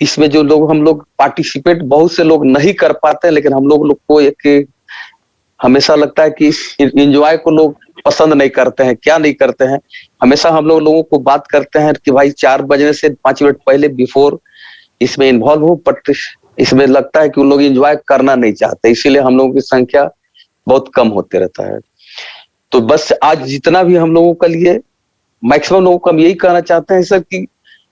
इसमें जो लोग हम लोग पार्टिसिपेट बहुत से लोग नहीं कर पाते हैं, लेकिन हम लोग को एक हमेशा लगता है कि इस एंजॉय को लोग पसंद नहीं करते हैं। क्या नहीं करते हैं, हमेशा हम लोगों को बात करते हैं कि भाई 4 बजने से 5 मिनट पहले बिफोर इसमें इन्वॉल्व हो, बट इसमें लगता है कि उन लोग एंजॉय करना नहीं चाहते, इसीलिए हम लोगों की संख्या बहुत कम होते रहता है। तो बस आज जितना भी हम लोगों के लिए मैक्सिमम लोगों को हम यही कहना चाहते हैं सर कि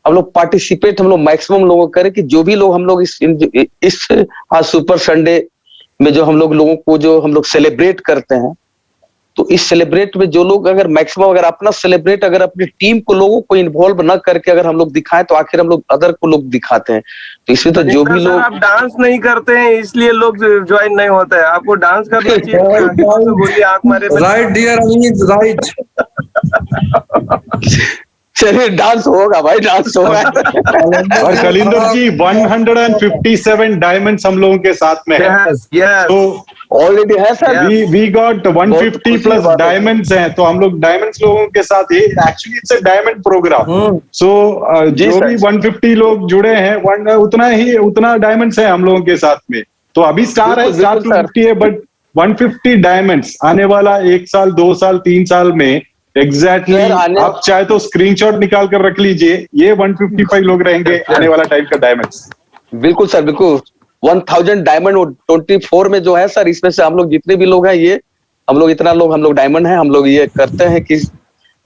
हम लोग पार्टिसिपेट, हम लोग मैक्सिमम लोगों करें कि जो भी लोग हम लोग इस आज सुपर संडे में जो हम लोगों को जो हम लोग सेलिब्रेट करते हैं, तो इस सेलिब्रेट में जो लोग अगर मैक्सिमम अगर अपना सेलिब्रेट अगर अपनी टीम को लोगों को इन्वॉल्व न करके अगर हम लोग दिखाएं, तो आखिर हम लोग अदर को लोग दिखाते हैं। तो इसमें तो जो भी लोग आप डांस नहीं करते हैं इसलिए लोग ज्वाइन नहीं होते हैं। आपको डांस करना चाहिए। बोलिए, आंख मारे। राइट डियर अमीन, राइट। चलिए, डांस होगा भाई, डांस होगा। और कलिंदर जी 157 डायमंड्स हम लोगों के साथ में है। Yes, yes. तो ऑलरेडी है sir. We got 150 plus diamonds हैं, तो हम लोग डायमंड्स लोगों के साथ, ये actually it's a diamond program. So जो भी 150 लोग जुड़े हैं, उतना डायमंड्स है हम लोगों के साथ में। तो अभी स्टार है, स्टार 250 है, बट 150 डायमंड्स आने वाला 1 साल 2 साल 3 साल में एग्जैक्टली आप चाहे तो स्क्रीनशॉट निकाल कर रख लीजिए, ये 155 लोग रहेंगे आने वाला टाइम का डायमंड्स। बिल्कुल सर, बिल्कुल। 1000 डायमंड 24 में जो है सर, इसमें से हम लोग जितने भी लोग हैं, ये हम लोग इतना लोग हम लोग डायमंड हैं, हम लोग ये करते हैं कि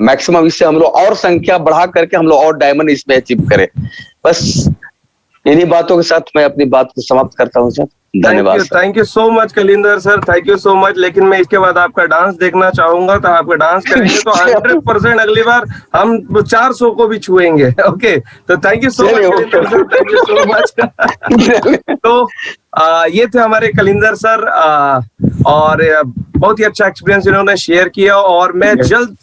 मैक्सिमम इससे हम लोग और संख्या बढ़ा करके हम लोग और डायमंड इसमें अचीव करें। बस इन्हीं बातों के साथ मैं अपनी बात को समाप्त करता हूँ सर। धन्यवाद sir. Thank you so much Kalinder sir, thank you so much. लेकिन मैं इसके बाद आपका डांस देखना चाहूंगा, तो आपका डांस करेंगे तो 100% अगली बार हम 400 को भी छुएंगे। ओके, तो थैंक यू सो मच चलिए, कलिंदर sir, thank you so much. तो ये थे हमारे कलिंदर सर, और बहुत ही अच्छा एक्सपीरियंस इन्होंने शेयर किया। और मैं जल्द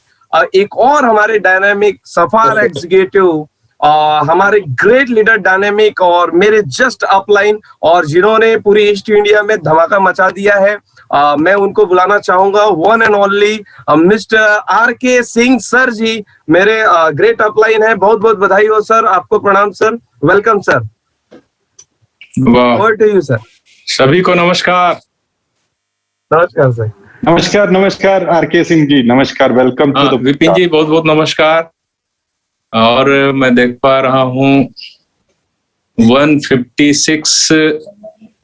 एक और हमारे डायनामिक सफार एग्जीक्यूटिव, हमारे ग्रेट लीडर डायनेमिक और मेरे जस्ट अपलाइन, और जिन्होंने पूरी ईस्ट इंडिया में धमाका मचा दिया है, मैं उनको बुलाना चाहूंगा, one and only mister RK Singh sir ji, मेरे ग्रेट अपलाइन है। बहुत बहुत बधाई हो सर, आपको प्रणाम सर, वेलकम सर। वाह, ओवर टू यू सर। सभी को नमस्कार। नमस्कार सर। नमस्कार नमस्कार RK सिंह जी, नमस्कार, वेलकम टू द विपिन जी बहुत बहुत नमस्कार। और मैं देख पा रहा हूँ 156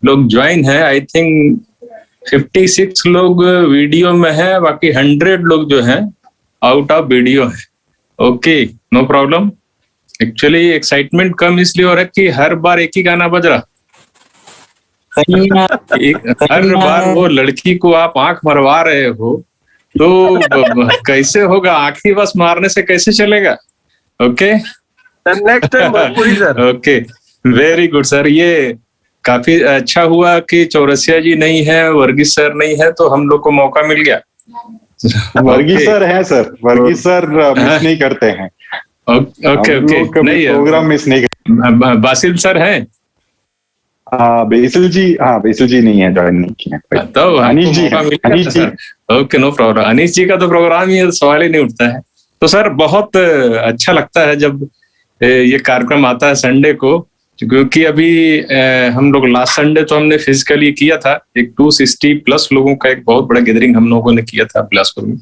लोग ज्वाइन है। आई थिंक 56 लोग वीडियो में है, बाकी 100 लोग जो हैं आउट ऑफ वीडियो है। Okay, no problem. Actually excitement कम इसलिए हो रहा है कि हर बार एक ही गाना बज रहा, हर बार वो लड़की को आप आंख मरवा रहे हो, तो कैसे होगा? आंखें बस मारने से कैसे चलेगा? Okay, next time Bhojpuri sir. Okay, very good sir. ये काफी अच्छा हुआ कि चौरसिया जी नहीं है, वर्गीस सर नहीं है, तो हम लोग को मौका मिल गया। वर्गीस सर है सर, वर्गीस सर मिस नहीं करते हैं। ओके ओके, नहीं प्रोग्राम मिस नहीं करते। बासिल सर हैं? बेसिल जी, हाँ बेसिल जी नहीं है, ज्वाइन नहीं किया। तो अनीश जी, अनीश जी, ओके, नो प्रॉब्लम। अनीश जी का तो प्रोग्राम ही सवाल ही नहीं उठता है। तो सर बहुत अच्छा लगता है जब ये कार्यक्रम आता है संडे को, क्योंकि अभी हम लोग लास्ट संडे तो हमने फिजिकली किया था, एक 260+ लोगों का एक बहुत बड़ा गैदरिंग हम लोगों ने किया था बिलासपुर में,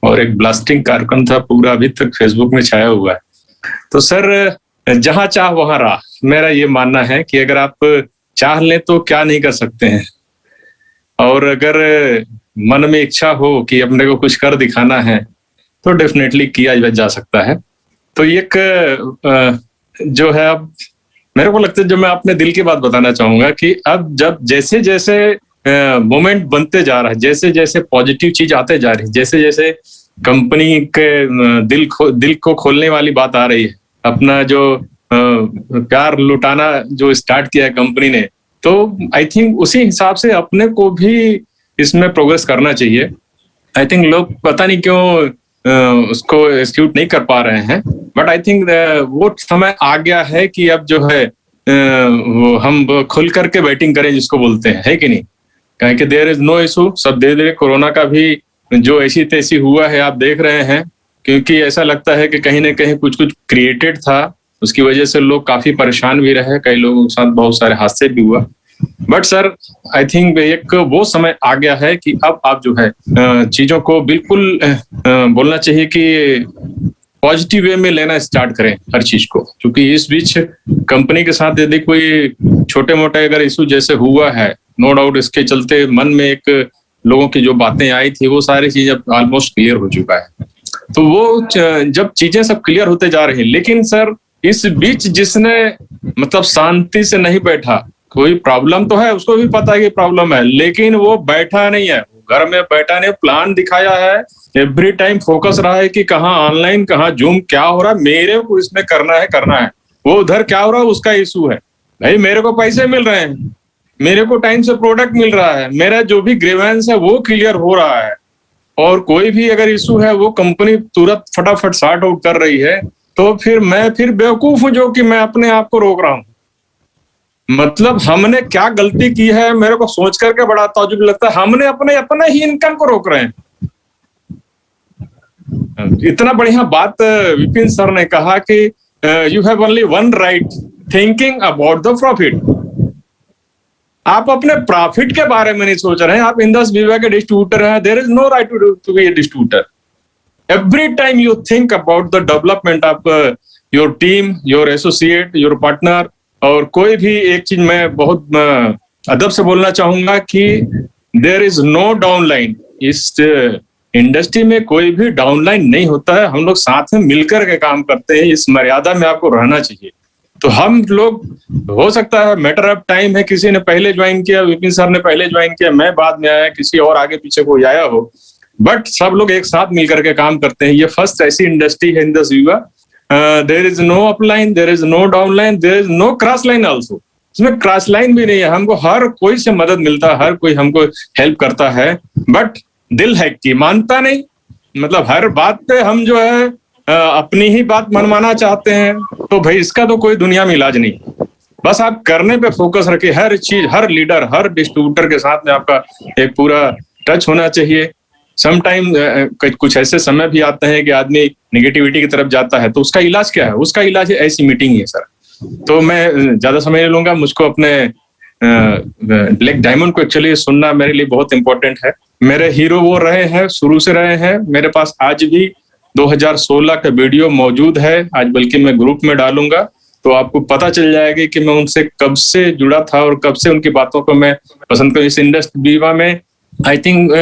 और एक ब्लास्टिंग कार्यक्रम था, पूरा अभी तक फेसबुक में छाया हुआ है। तो सर जहां चाह वहां राह, मेरा ये मानना है कि अगर आप चाह लें तो क्या नहीं कर सकते हैं, और अगर मन में इच्छा हो कि अपने को कुछ कर दिखाना है तो डेफिनेटली किया जा सकता है। तो एक जो है, अब मेरे को लगता है, जो मैं अपने दिल की बात बताना चाहूंगा कि अब जब जैसे जैसे मोमेंट बनते जा रहा है, जैसे जैसे पॉजिटिव चीज आते जा रही है, जैसे जैसे कंपनी के दिल को खोलने वाली बात आ रही है, अपना जो प्यार लुटाना जो स्टार्ट किया है कंपनी ने, तो आई थिंक उसी हिसाब से अपने को भी इसमें प्रोग्रेस करना चाहिए। आई थिंक लोग पता नहीं क्यों उसको एक्सिक्यूट नहीं कर पा रहे हैं, बट आई थिंक वो समय आ गया है कि अब जो है वो हम खुल करके बैटिंग करें, जिसको बोलते हैं, है कि नहीं? कहें कि देयर इज नो इशू। सब धीरे धीरे कोरोना का भी जो ऐसी तैसी हुआ है आप देख रहे हैं, क्योंकि ऐसा लगता है कि कहीं ना कहीं कुछ कुछ क्रिएटेड था, उसकी वजह से लोग काफी परेशान भी रहे, कई लोगों के साथ बहुत सारे हादसे भी हुआ। बट सर आई थिंक एक वो समय आ गया है कि अब आप जो है चीजों को बिल्कुल बोलना चाहिए कि पॉजिटिव वे में लेना स्टार्ट करें हर चीज को, क्योंकि इस बीच कंपनी के साथ यदि कोई छोटे मोटे अगर इशू जैसे हुआ है, नो डाउट इसके चलते मन में एक लोगों की जो बातें आई थी वो सारी चीजें ऑलमोस्ट क्लियर हो चुका है। तो वो जब चीजें सब क्लियर होते जा रही हैं, लेकिन सर इस बीच जिसने मतलब शांति से नहीं बैठा, कोई प्रॉब्लम तो है, उसको भी पता है कि प्रॉब्लम है, लेकिन वो बैठा नहीं है, घर में बैठा नहीं, प्लान दिखाया है, एवरी टाइम फोकस रहा है कि कहाँ ऑनलाइन, कहाँ जूम, क्या हो रहा है, मेरे को इसमें करना है। वो उधर क्या हो रहा है उसका इशू है, भाई मेरे को पैसे मिल रहे हैं, मेरे को टाइम से प्रोडक्ट मिल रहा है, मेरा जो भी ग्रीवेंस है वो क्लियर हो रहा है, और कोई भी अगर इशू है वो कंपनी तुरंत फटाफट सॉर्ट आउट कर रही है, तो फिर मैं बेवकूफ हूं जो कि मैं अपने आप को रोक रहा हूं। मतलब हमने क्या गलती की है, मेरे को सोच करके बड़ा ताज्जुब लगता है, हमने अपने ही इनकम को रोक रहे हैं। इतना बढ़िया बात विपिन सर ने कहा कि you have only one right, thinking about the profit. आप अपने प्रॉफिट के बारे में नहीं सोच रहे हैं, आप इंडस विवा के डिस्ट्रीब्यूटर हैं, there is no right to be a distributor. Every time you think about the development of your team, your associate, your partner. और कोई भी एक चीज मैं बहुत अदब से बोलना चाहूंगा कि देयर इज नो डाउनलाइन। इस इंडस्ट्री में कोई भी डाउनलाइन नहीं होता है, हम लोग साथ में मिलकर के काम करते हैं, इस मर्यादा में आपको रहना चाहिए। तो हम लोग, हो सकता है मैटर ऑफ टाइम है, किसी ने पहले ज्वाइन किया, विपिन सर ने पहले ज्वाइन किया, मैं बाद में आया, किसी और आगे पीछे कोई आया हो, बट सब लोग एक साथ मिलकर के काम करते हैं। ये फर्स्ट ऐसी इंडस्ट्री है in the Viva, there is no upline, there is no downline, there is no cross line also. इसमें क्रॉस लाइन भी नहीं है, हमको हर कोई से मदद मिलता है, हर कोई हमको हेल्प करता है, बट दिल है कि मानता नहीं। मतलब हर बात पे हम जो है अपनी ही बात मनवाना चाहते हैं, तो भाई इसका तो कोई दुनिया में इलाज नहीं। बस आप करने पे फोकस रखिए, हर चीज, हर लीडर, हर डिस्ट्रीब्यूटर के साथ में आपका एक पूरा टच होना चाहिए। समटाइम कुछ ऐसे समय भी आते हैं कि आदमी निगेटिविटी की तरफ जाता है, तो उसका इलाज क्या है? उसका इलाज है ऐसी मीटिंग ही है सर। तो मैं ज्यादा समय नहीं लूंगा, मुझको अपने ब्लैक डायमंड को एक्चुअली सुनना मेरे लिए बहुत इंपॉर्टेंट है। मेरे हीरो वो रहे हैं, शुरू से रहे हैं। मेरे पास आज भी 2016 का वीडियो मौजूद है, आज बल्कि मैं ग्रुप में डालूंगा, तो आपको पता चल जाएगा कि मैं उनसे कब से जुड़ा था और कब से उनकी बातों को मैं पसंद करूं। इस इंडस्ट्री विवा में आई थिंक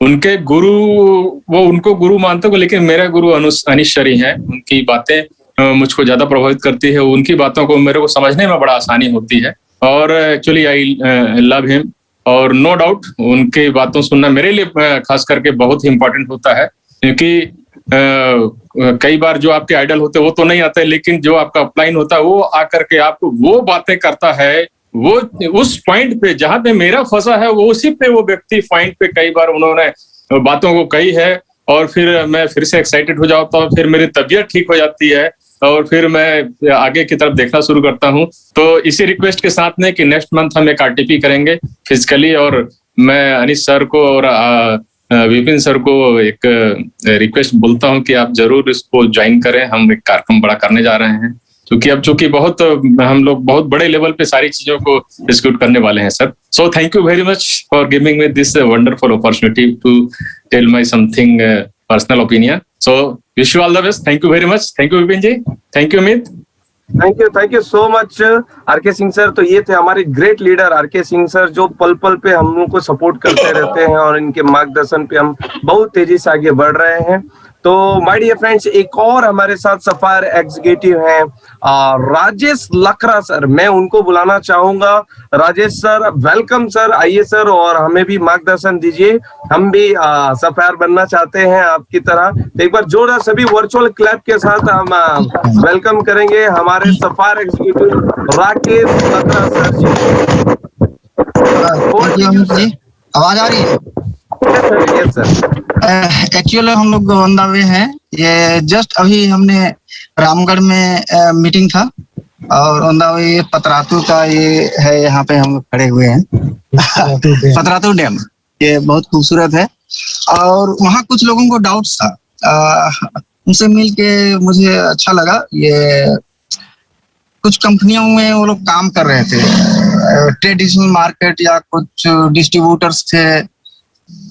उनके गुरु, वो उनको गुरु मानते हो, लेकिन मेरा गुरु अनिश शरी हैं। उनकी बातें मुझको ज्यादा प्रभावित करती है, उनकी बातों को मेरे को समझने में बड़ा आसानी होती है, और एक्चुअली आई लव हिम। और नो डाउट उनकी बातों सुनना मेरे लिए खास करके बहुत ही इंपॉर्टेंट होता है, क्योंकि कई बार जो आपके आइडल होते हैं वो तो नहीं आते, लेकिन जो आपका अपलाइन होता है वो आकर के आपको वो बातें करता है, वो उस पॉइंट पे जहां पे मेरा फंसा है, वो उसी पे वो व्यक्ति पॉइंट पे कई बार उन्होंने बातों को कही है, और फिर मैं फिर से एक्साइटेड हो जाता हूँ, फिर मेरी तबीयत ठीक हो जाती है, और फिर मैं आगे की तरफ देखना शुरू करता हूँ। तो इसी रिक्वेस्ट के साथ में कि नेक्स्ट मंथ हम एक आरटीपी करेंगे फिजिकली, और मैं अनिश सर को और विपिन सर को एक रिक्वेस्ट बोलता हूँ कि आप जरूर इसको ज्वाइन करें। हम एक कार्यक्रम बड़ा करने जा रहे हैं, क्योंकि अब चूंकि बहुत हम लोग बहुत बड़े लेवल पे सारी चीजों को डिस्कस करने वाले हैं sir. So thank you very much for giving me this wonderful opportunity to tell my something personal opinion. So wish you all the best. Thank you very much. Thank you Vipin ji, thank you Amit, thank you so much R K Singh sir. तो ये थे हमारे great leader R K Singh sir, जो पल पल पे हम लोग को सपोर्ट करते रहते हैं, और इनके मार्गदर्शन पे हम बहुत तेजी से आगे बढ़ रहे हैं। तो माय डियर फ्रेंड्स, एक और हमारे साथ सफायर एग्जीक्यूटिव हैं राजेश लखरा सर। मैं उनको बुलाना चाहूंगा। राजेश सर, वेलकम सर, आइए सर, और हमें भी मार्गदर्शन दीजिए। हम भी सफायर बनना चाहते हैं आपकी तरह। तो एक बार जोरदार सभी वर्चुअल क्लैप के साथ हम वेलकम करेंगे हमारे सफायर एग्जीक्यूटिव राकेश लखरा सर जी। आवाज आ रही है? Yes sir. एक्चुअली हम लोग ऑन द वे हैं। ये जस्ट अभी हमने रामगढ़ में मीटिंग था, और ऑन द वे पतरातू का ये है, यहाँ पे हम खड़े हुए हैं पतरातू डैम। ये बहुत खूबसूरत है, और वहाँ कुछ लोगों को डाउट्स था, उनसे मिल के मुझे अच्छा लगा। ये कुछ कंपनियों में वो लोग काम कर रहे थे, ट्रेडिशनल मार्केट या कुछ डिस्ट्रीब्यूटर्स थे,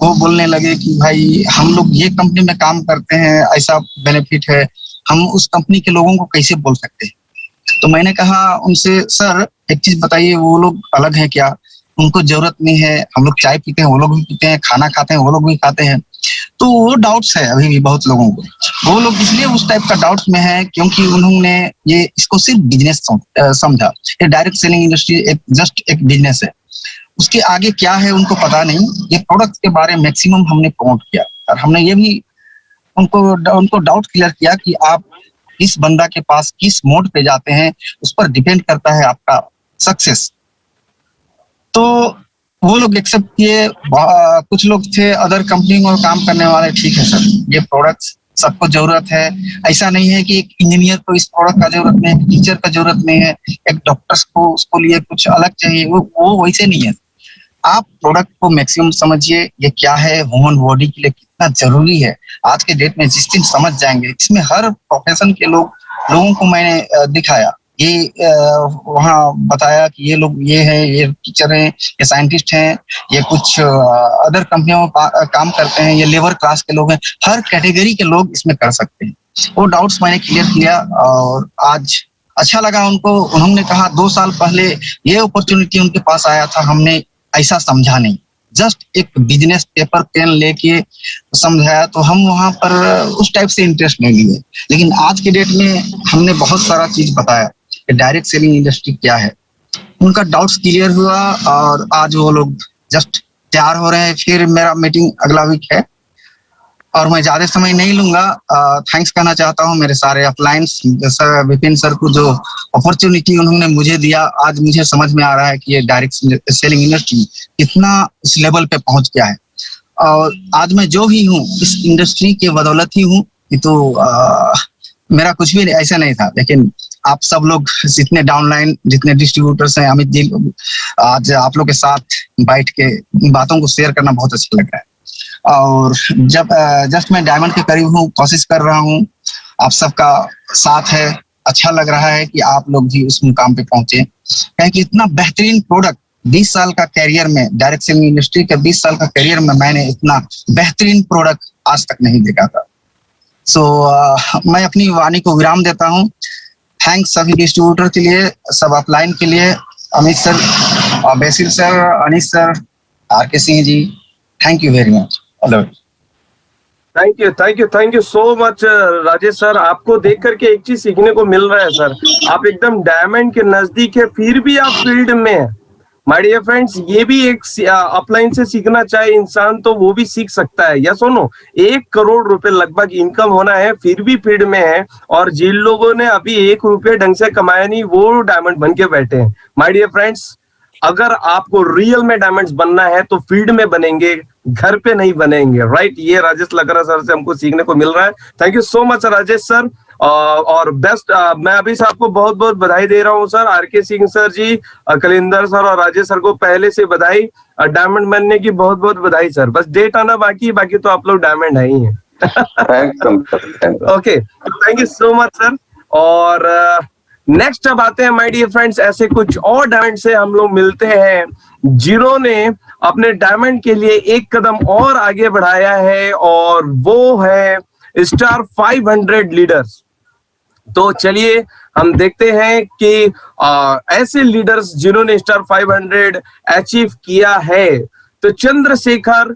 वो बोलने लगे कि भाई हम लोग ये कंपनी में काम करते हैं, ऐसा बेनिफिट है, हम उस कंपनी के लोगों को कैसे बोल सकते हैं। तो मैंने कहा उनसे, सर एक चीज बताइए, वो लोग अलग है क्या? उनको जरूरत नहीं है? हम लोग चाय पीते हैं, वो लोग भी पीते हैं, खाना खाते हैं, वो लोग भी खाते हैं। तो वो डाउट्स है अभी भी बहुत लोगों को। वो लोग इसलिए उस टाइप का डाउट्स में है क्योंकि उन्होंने ये इसको सिर्फ बिजनेस समझा। ये डायरेक्ट सेलिंग इंडस्ट्री एक जस्ट एक बिजनेस है, उसके आगे क्या है उनको पता नहीं। ये प्रोडक्ट के बारे में मैक्सिमम हमने प्रमोट किया, और हमने ये भी उनको डाउट क्लियर किया कि आप किस बंदा के पास किस मोड पे जाते हैं, उस पर डिपेंड करता है आपका सक्सेस। तो वो लोग एक्सेप्ट किए। कुछ लोग थे अदर कंपनी में काम करने वाले, ठीक है सर, ये प्रोडक्ट्स सबको जरूरत है। ऐसा नहीं है कि एक इंजीनियर को इस प्रोडक्ट का जरूरत नहीं है, टीचर का जरूरत नहीं है, एक डॉक्टर्स को उसको लिए कुछ अलग चाहिए, वो वैसे नहीं है। आप प्रोडक्ट को मैक्सिमम समझिए, ये क्या है, ह्यूमन बॉडी के लिए कितना जरूरी है। आज के डेट में जिस दिन समझ जाएंगे, इसमें हर प्रोफेशन के लोगों को मैंने दिखाया, ये वहाँ बताया कि ये लोग ये है, ये टीचर हैं, ये साइंटिस्ट हैं, ये कुछ अदर कंपनियों में काम करते हैं, ये लेबर क्लास के लोग हैं, हर कैटेगरी के लोग इसमें कर सकते हैं। वो डाउट्स मैंने क्लियर किया, और आज अच्छा लगा उनको। उन्होंने कहा 2 साल पहले ये अपॉर्चुनिटी उनके पास आया था, हमने ऐसा समझा नहीं, जस्ट एक बिजनेस पेपर पेन लेके समझाया, तो हम वहां पर उस टाइप से इंटरेस्ट नहीं लिए। लेकिन आज के डेट में हमने बहुत सारा चीज बताया, डायरेक्ट सेलिंग इंडस्ट्री क्या है। उनका डाउट्स क्लियर हुआ और आज वो लोग जस्ट तैयार हो रहे हैं। फिर मेरा मीटिंग अगला वीक है और मैं ज्यादा समय नहीं लूंगा। थैंक्स कहना चाहता हूँ मेरे सारे अपलाइंस, जैसा विपिन सर को जो अपॉर्चुनिटी उन्होंने मुझे दिया। आज मुझे समझ में आ रहा है कि ये डायरेक्ट सेलिंग इंडस्ट्री कितना इस लेवल पे पहुंच गया है और आज मैं जो भी हूँ इस इंडस्ट्री के बदौलत ही हूँ। तो मेरा कुछ भी ऐसा नहीं था, लेकिन आप सब लोग जितने डाउनलाइन जितने डिस्ट्रीब्यूटर्स हैं, अमित जी, आज आप लोग के साथ बैठ के बातों को शेयर करना बहुत अच्छा लग रहा है। और जब जस्ट मैं डायमंड के करीब हूँ, कोशिश कर रहा हूँ, आप सबका साथ है, अच्छा लग रहा है कि आप लोग भी उस मुकाम पे पहुंचे। क्योंकि इतना बेहतरीन प्रोडक्ट 20 साल का कैरियर में, डायरेक्ट सेलिंग इंडस्ट्री के 20 साल का कैरियर में मैंने इतना बेहतरीन प्रोडक्ट आज तक नहीं देखा था। सो मैं अपनी वाणी को विराम देता हूँ। थैंक्स सभी डिस्ट्रीब्यूटर के लिए, सब अपलाइन के लिए, Amit sir, Basil sir, Anees sir, R K. Singh ji, thank you very much. Thank you so much Rajesh sir. आपको देख करके एक चीज सीखने को मिल रहा है सर, आप एकदम डायमंड के नजदीक है, फिर भी आप फील्ड में है। माय डियर फ्रेंड्स, ये भी एक अपलाइन से सीखना चाहे इंसान तो वो भी सीख सकता है। या सुनो, 1 करोड़ रुपए लगभग इनकम होना है, फिर भी फील्ड में है। और जिन लोगों ने अभी 1 रुपये ढंग से कमाया नहीं, वो डायमंड बन के बैठे हैं। माय डियर फ्रेंड्स, अगर आपको रियल में डायमंड्स बनना है तो फील्ड में बनेंगे, घर पे नहीं बनेंगे, राइट। ये राजेश लगरा सर से हमको सीखने को मिल रहा है। Thank you so much Rajesh sir. और बेस्ट, मैं अभी से आपको बहुत बहुत बधाई दे रहा हूँ सर। आर.के. सिंह सर जी, कलिंदर सर और राजेश सर को पहले से बधाई। डायमंड बनने की बहुत बहुत बधाई सर। बस डेट आना बाकी तो आप लोग डायमंड है ही है। Okay, thank you so much sir. और नेक्स्ट अब आते हैं माय डियर फ्रेंड्स, ऐसे कुछ और डायमंड से हम लोग मिलते हैं जिन्होंने अपने डायमंड के लिए एक कदम और आगे बढ़ाया है, और वो है स्टार 500 लीडर्स। तो चलिए हम देखते हैं कि ऐसे लीडर्स जिन्होंने स्टार 500 अचीव किया है। तो चंद्रशेखर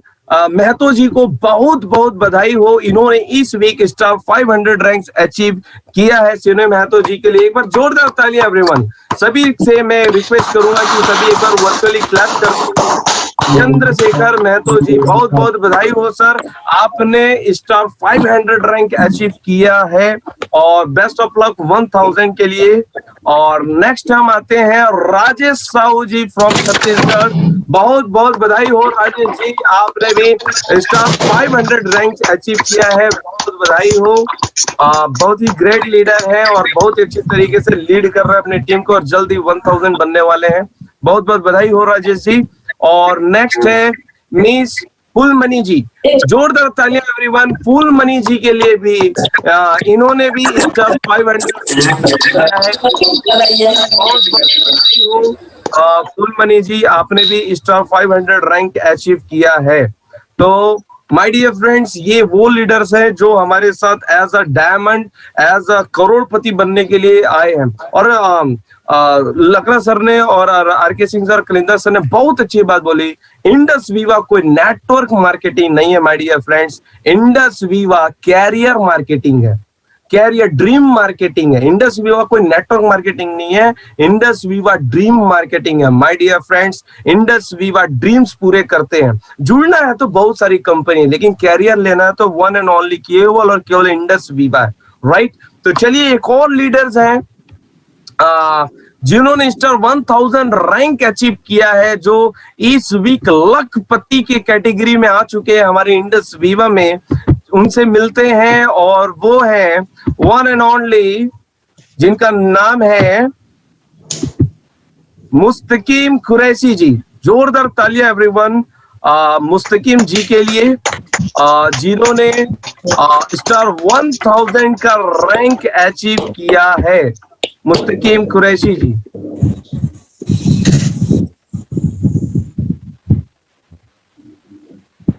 महतो जी को बहुत बहुत बधाई हो, इन्होंने इस वीक स्टार 500 रैंक्स अचीव किया है। सिने महतो जी के लिए एक बार जोरदार तालियां एवरीवन। सभी से मैं रिक्वेस्ट करूंगा कि सभी एक बार वर्चुअली क्लैप कर। चंद्रशेखर महतो जी, बहुत बहुत बधाई हो सर, आपने स्टार 500 रैंक अचीव किया है और बेस्ट ऑफ लक 1000 के लिए। और नेक्स्ट हम आते हैं राजेश साहू जी फ्रॉम छत्तीसगढ़। बहुत बहुत बधाई हो राजेश जी, आपने भी स्टार 500 रैंक अचीव किया है, बहुत बधाई हो। बहुत ही ग्रेट लीडर है और बहुत ही अच्छी तरीके से लीड कर रहे हैं अपनी टीम को और जल्दी 1000 बनने वाले हैं। बहुत बहुत बधाई हो राजेश जी। और नेक्स्ट है मिस फूलमणि जी, जोरदार तालियां एवरीवन फूलमणि जी के लिए भी। इन्होंने भी स्टार 500 फूलमणि जी, आपने भी स्टार 500 रैंक अचीव किया है। तो माय डियर फ्रेंड्स, ये वो लीडर्स हैं जो हमारे साथ as a diamond, as a करोड़पति बनने के लिए आए हैं। और लकड़ा सर ने और R K. Singh sir, Kalinder sir ने बहुत अच्छी बात बोली। इंडस वीवा कोई नेटवर्क मार्केटिंग नहीं है my dear friends, Indus Viva career marketing है, कैरियर ड्रीम मार्केटिंग है। इंडस वीवा कोई नेटवर्क मार्केटिंग नहीं है, इंडस वीवा ड्रीम मार्केटिंग है my dear friends. Indus Viva dreams पूरे करते हैं। जुड़ना है तो बहुत सारी कंपनी, लेकिन कैरियर लेना है तो वन एंड ओनली केवल और केवल इंडस वीवा है, राइट। तो चलिए एक और लीडर्स हैं जिन्होंने स्टार 1000 रैंक अचीव किया है, जो इस वीक लखपति के कैटेगरी में आ चुके हैं हमारे इंडस वीवा में। उनसे मिलते हैं और वो है वन एंड ओनली, जिनका नाम है मुस्तकीम कुरैशी जी। जोरदार तालियां एवरीवन मुस्तकीम जी के लिए, जिन्होंने स्टार 1000 का रैंक अचीव किया है। मुस्तकीम कुरैशी जी,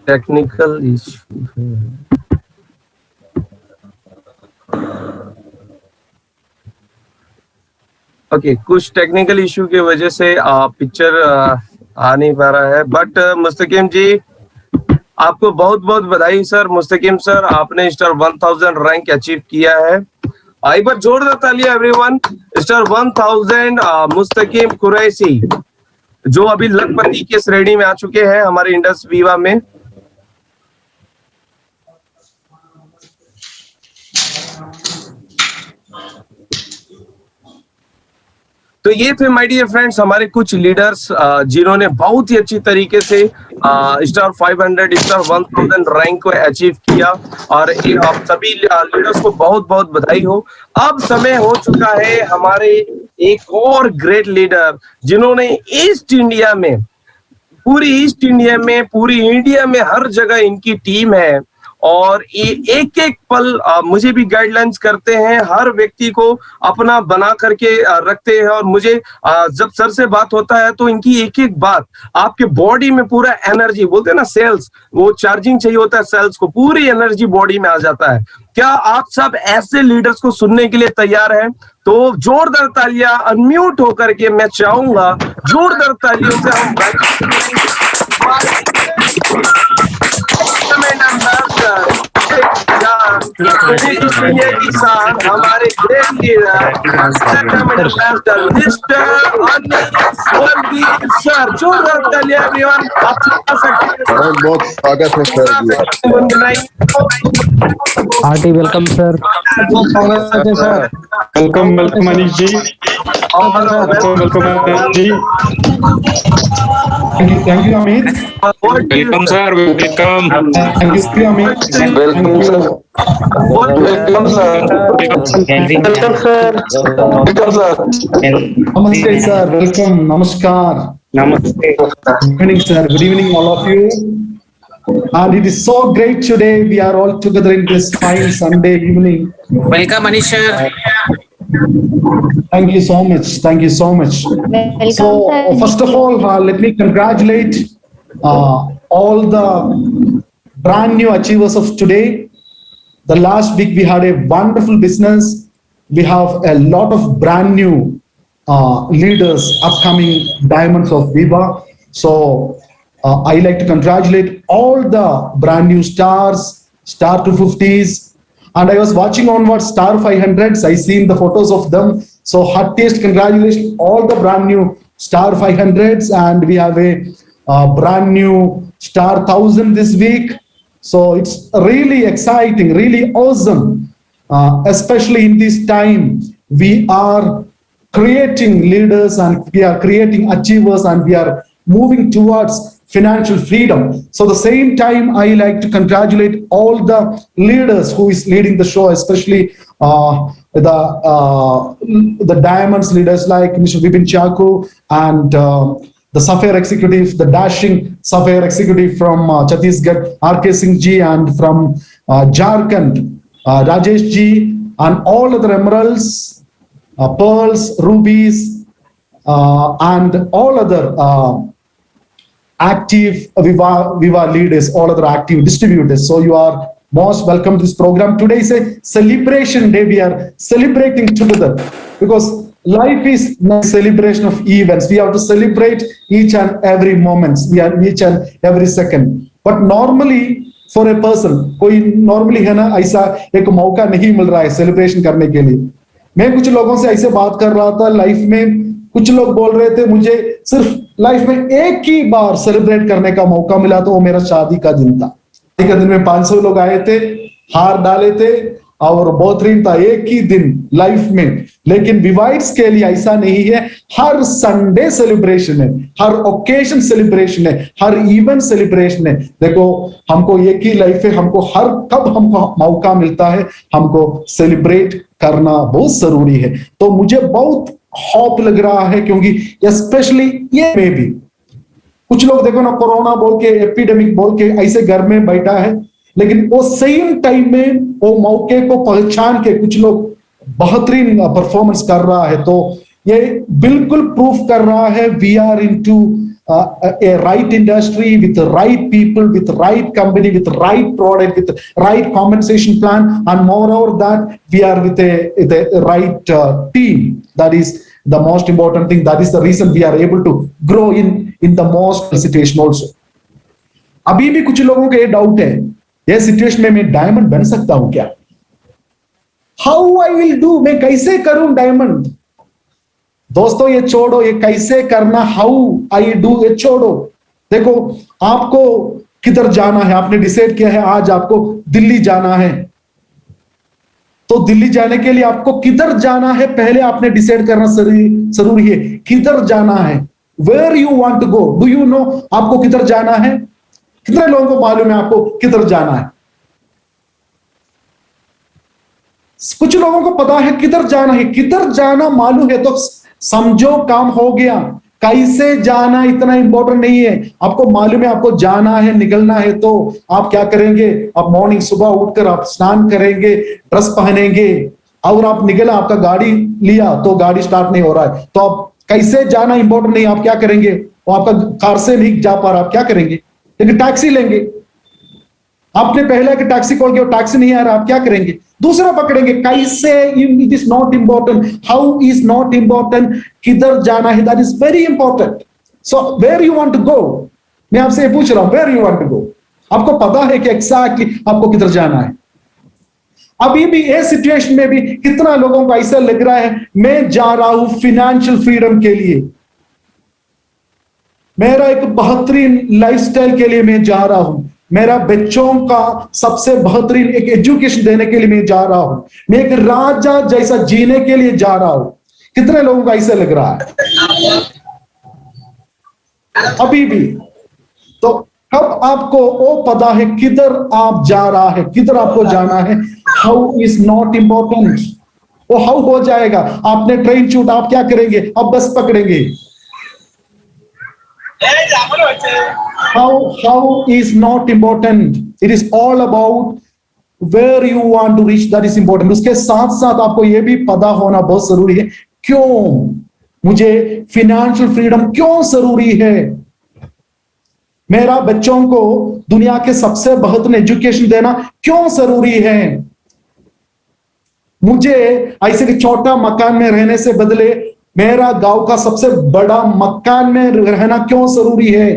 टेक्निकल इशू है। ओके, कुछ टेक्निकल इशू की वजह से पिक्चर आ नहीं पा रहा है, बट मुस्तकीम जी आपको बहुत बहुत बधाई सर। मुस्तकीम सर, आपने स्टार 1000 रैंक अचीव किया है एक बार जोरदार तालियां एवरीवन। स्टार 1000 मुस्तकीम कुरैशी जो अभी लखपति के श्रेणी में आ चुके हैं हमारे इंडस वीवा में। तो ये थे माय डियर फ्रेंड्स हमारे कुछ लीडर्स जिन्होंने बहुत ही अच्छी तरीके से स्टार 500 स्टार 1000 रैंक को अचीव किया और आप सभी लीडर्स को बहुत बहुत बधाई हो। अब समय हो चुका है हमारे एक और ग्रेट लीडर जिन्होंने ईस्ट इंडिया में पूरी इंडिया में हर जगह इनकी टीम है और एक एक पल मुझे भी गाइडलाइंस करते हैं, हर व्यक्ति को अपना बना करके रखते हैं। और मुझे जब सर से बात होता है तो इनकी एक एक बात आपके बॉडी में पूरा एनर्जी, बोलते हैं ना सेल्स, वो चार्जिंग चाहिए होता है सेल्स को, पूरी एनर्जी बॉडी में आ जाता है। क्या आप सब ऐसे लीडर्स को सुनने के लिए तैयार हैं? तो जोरदार तालियां अनम्यूट होकर के मैं चाहूंगा जोरदार तालियों से हम किसान हमारे ग्रेट लीडर सर जोरदार तालियां एवरीवन। आप सुना सकते हैं। बहुत स्वागत है sir. Hearty welcome sir. Welcome welcome Anish ji. Welcome Anish ji. Thank you Amit. Welcome sir. Welcome. Thank you Amit. Welcome sir. Welcome sir. Welcome sir. Welcome sir. नमस्ते सर। वेलकम। नमस्कार। नमस्ते। Good evening sir. Good evening all of you. And it is so great today we are all together in this fine Sunday evening. Welcome Anish sir. Thank you so much. Thank you so much. So first of all, let me congratulate all the brand new achievers of today. The last week we had a wonderful business. We have a lot of brand new leaders, upcoming diamonds of Viva. So I like to congratulate all the brand new stars, star 250s. And I was watching on what star 500s. I seen the photos of them. So heartiest congratulations all the brand new star 500s, and we have a brand new star 1000 this week. So it's really exciting, really awesome, especially in this time. We are creating leaders and we are creating achievers and we are moving towards financial freedom. So the same time, I like to congratulate all the leaders who is leading the show, especially the diamonds leaders like Mr. Vipin Chaku and the Sapphire executive, the dashing Sapphire executive from Chhattisgarh, R.K. Singh ji, and from Jharkhand, Rajesh ji, and all other emeralds, pearls, rubies, and all other active Viva leaders, all other active distributors. So you are most welcome to this program. Today is a celebration day. We are celebrating together because life is not a celebration of events. We have to celebrate each and every moment, each and every second. But normally for a person, कोई normally है ना ऐसा एक मौका नहीं मिल रहा है celebration करने के लिए। मैं कुछ लोगों से ऐसे बात कर रहा था लाइफ में, कुछ लोग बोल रहे थे मुझे सिर्फ लाइफ में एक ही बार सेलिब्रेट करने का मौका मिला तो वो मेरा शादी का दिन था। शादी का दिन में 500 लोग आए थे, हार डाले थे और बेहतरीन था एक ही दिन लाइफ में। लेकिन विवाइट्स के लिए ऐसा नहीं है, हर संडे सेलिब्रेशन है, हर ओकेजन सेलिब्रेशन है, हर इवेंट सेलिब्रेशन है। देखो हमको एक ही लाइफ है, हमको हर कब हमको मौका मिलता है हमको सेलिब्रेट करना बहुत जरूरी है। तो मुझे बहुत हॉप लग रहा है क्योंकि स्पेशली ये में भी कुछ लोग देखो ना कोरोना बोल के एपिडेमिक बोल के ऐसे घर में बैठा है, लेकिन वो सेम टाइम में वो मौके को पहचान के कुछ लोग बेहतरीन परफॉर्मेंस कर रहा है। तो ये बिल्कुल प्रूफ कर रहा है we are into a right industry with the right people, with the right company, with the right product, with the right compensation plan, and moreover that we are with a right team. That is the most important thing. That is the reason we are able to grow in the most situation also. अभी भी कुछ लोगों को ये doubt है ये situation में मैं डायमंड बन सकता हूं क्या? हाउ आई विल डू, मैं कैसे करूं डायमंड। दोस्तों ये छोड़ो, ये कैसे करना, हाउ आई डू ये छोड़ो। देखो आपको किधर जाना है, आपने डिसाइड किया है आज आपको दिल्ली जाना है, तो दिल्ली जाने के लिए आपको किधर जाना है पहले आपने डिसाइड करना जरूरी है। किधर जाना है, where you want to go, do you know आपको किधर जाना है। कितने लोगों को मालूम है आपको किधर जाना है। कुछ लोगों को पता है किधर जाना है, किधर जाना मालूम है तो समझो काम हो गया। कैसे जाना इतना इंपॉर्टेंट नहीं है, आपको मालूम है आपको जाना है, निकलना है, तो आप क्या करेंगे, आप मॉर्निंग सुबह उठकर आप स्नान करेंगे, ड्रेस पहनेंगे और आप निकला, आपका गाड़ी लिया तो गाड़ी स्टार्ट नहीं हो रहा है, तो आप कैसे जाना इंपॉर्टेंट नहीं, आप क्या करेंगे, वो आपका कार से नहीं जा पा रहा, आप क्या करेंगे, लेकिन टैक्सी लेंगे। आपने पहले कि टैक्सी कॉल किया, टैक्सी नहीं आ रहा, आप क्या करेंगे, दूसरा पकड़ेंगे। कैसे, it is not important, how is not important, किधर जाना है that is very important. So where you want to go, मैं आपसे पूछ रहा हूं where you want to go, आपको पता है कि एग्जैक्टली आपको किधर जाना है। अभी भी ये सिचुएशन में भी कितना लोगों को ऐसा लग रहा है मैं जा रहा हूं फिनेंशियल फ्रीडम के लिए, मेरा एक बेहतरीन लाइफस्टाइल के लिए मैं जा रहा हूं, मेरा बच्चों का सबसे बेहतरीन एक एजुकेशन देने के लिए मैं जा रहा हूं, मैं एक राजा जैसा जीने के लिए जा रहा हूं। कितने लोगों को ऐसा लग रहा है अभी भी। तो कब आपको वो पता है किधर आप जा रहा है, किधर आपको जाना है, हाउ इज नॉट इंपॉर्टेंट, वो हाउ हो जाएगा। आपने ट्रेन छूट, आप क्या करेंगे, अब बस पकड़ेंगे। How is not important. It is all about where you want to reach, that is important. उसके साथ साथ आपको यह भी पता होना बहुत जरूरी है क्यों मुझे फिनेंशियल फ्रीडम क्यों जरूरी है। मेरा बच्चों को दुनिया के सबसे बेहतरीन एजुकेशन देना क्यों जरूरी है। मुझे ऐसे कि छोटा मकान में रहने से बदले मेरा गांव का सबसे बड़ा मकान में रहना क्यों जरूरी है।